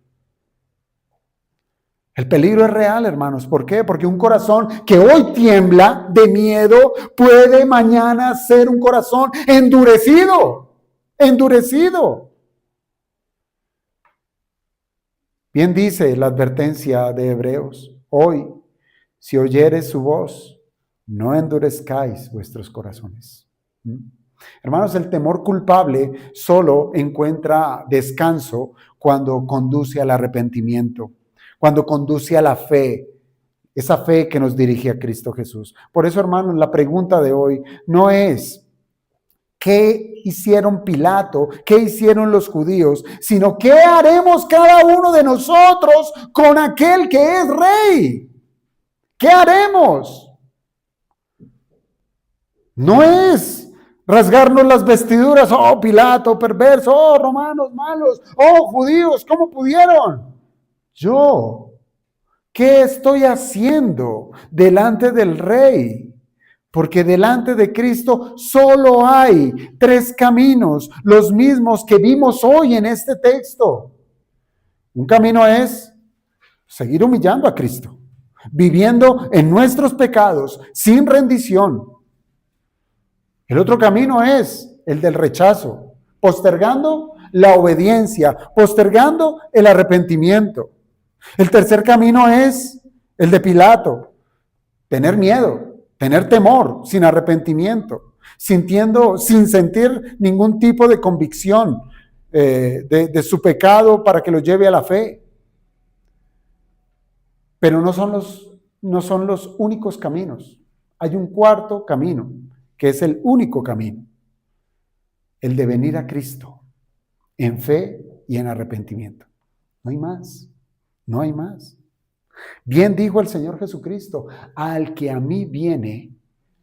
El peligro es real, hermanos. ¿Por qué? Porque un corazón que hoy tiembla de miedo puede mañana ser un corazón endurecido. Endurecido. Bien dice la advertencia de Hebreos, hoy, si oyeres su voz, no endurezcáis vuestros corazones. Hermanos, el temor culpable solo encuentra descanso cuando conduce al arrepentimiento, cuando conduce a la fe, esa fe que nos dirige a Cristo Jesús. Por eso, hermanos, la pregunta de hoy no es ¿qué hicieron Pilato? ¿Qué hicieron los judíos? Sino ¿qué haremos cada uno de nosotros con aquel que es rey? ¿Qué haremos? No es rasgarnos las vestiduras, oh Pilato perverso, oh romanos malos, oh judíos, ¿cómo pudieron? Yo, ¿qué estoy haciendo delante del rey? Porque delante de Cristo solo hay 3 caminos, los mismos que vimos hoy en este texto. Un camino es seguir humillando a Cristo, viviendo en nuestros pecados, sin rendición. El otro camino es el del rechazo, postergando la obediencia, postergando el arrepentimiento. El tercer camino es el de Pilato, tener miedo, tener temor, sin arrepentimiento. sin sentir ningún tipo de convicción de su pecado para que lo lleve a la fe. Pero no son los únicos caminos. Hay un cuarto camino, que es el único camino, el de venir a Cristo en fe y en arrepentimiento. No hay más, no hay más. Bien dijo el Señor Jesucristo, al que a mí viene,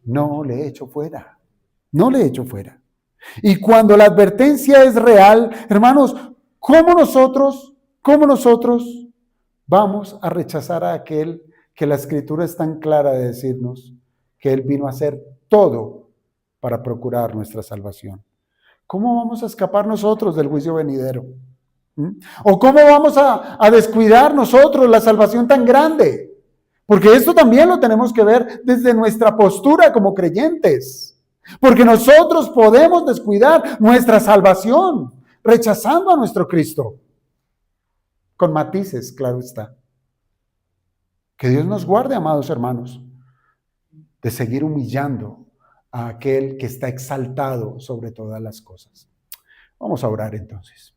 no le echo fuera, no le echo fuera. Y cuando la advertencia es real, hermanos, cómo nosotros vamos a rechazar a aquel que la Escritura es tan clara de decirnos que Él vino a hacer todo para procurar nuestra salvación? ¿Cómo vamos a escapar nosotros del juicio venidero? ¿O cómo vamos a descuidar nosotros la salvación tan grande? Porque esto también lo tenemos que ver desde nuestra postura como creyentes. Porque nosotros podemos descuidar nuestra salvación rechazando a nuestro Cristo. Con matices, claro está. Que Dios nos guarde, amados hermanos, de seguir humillando a aquel que está exaltado sobre todas las cosas. Vamos a orar entonces.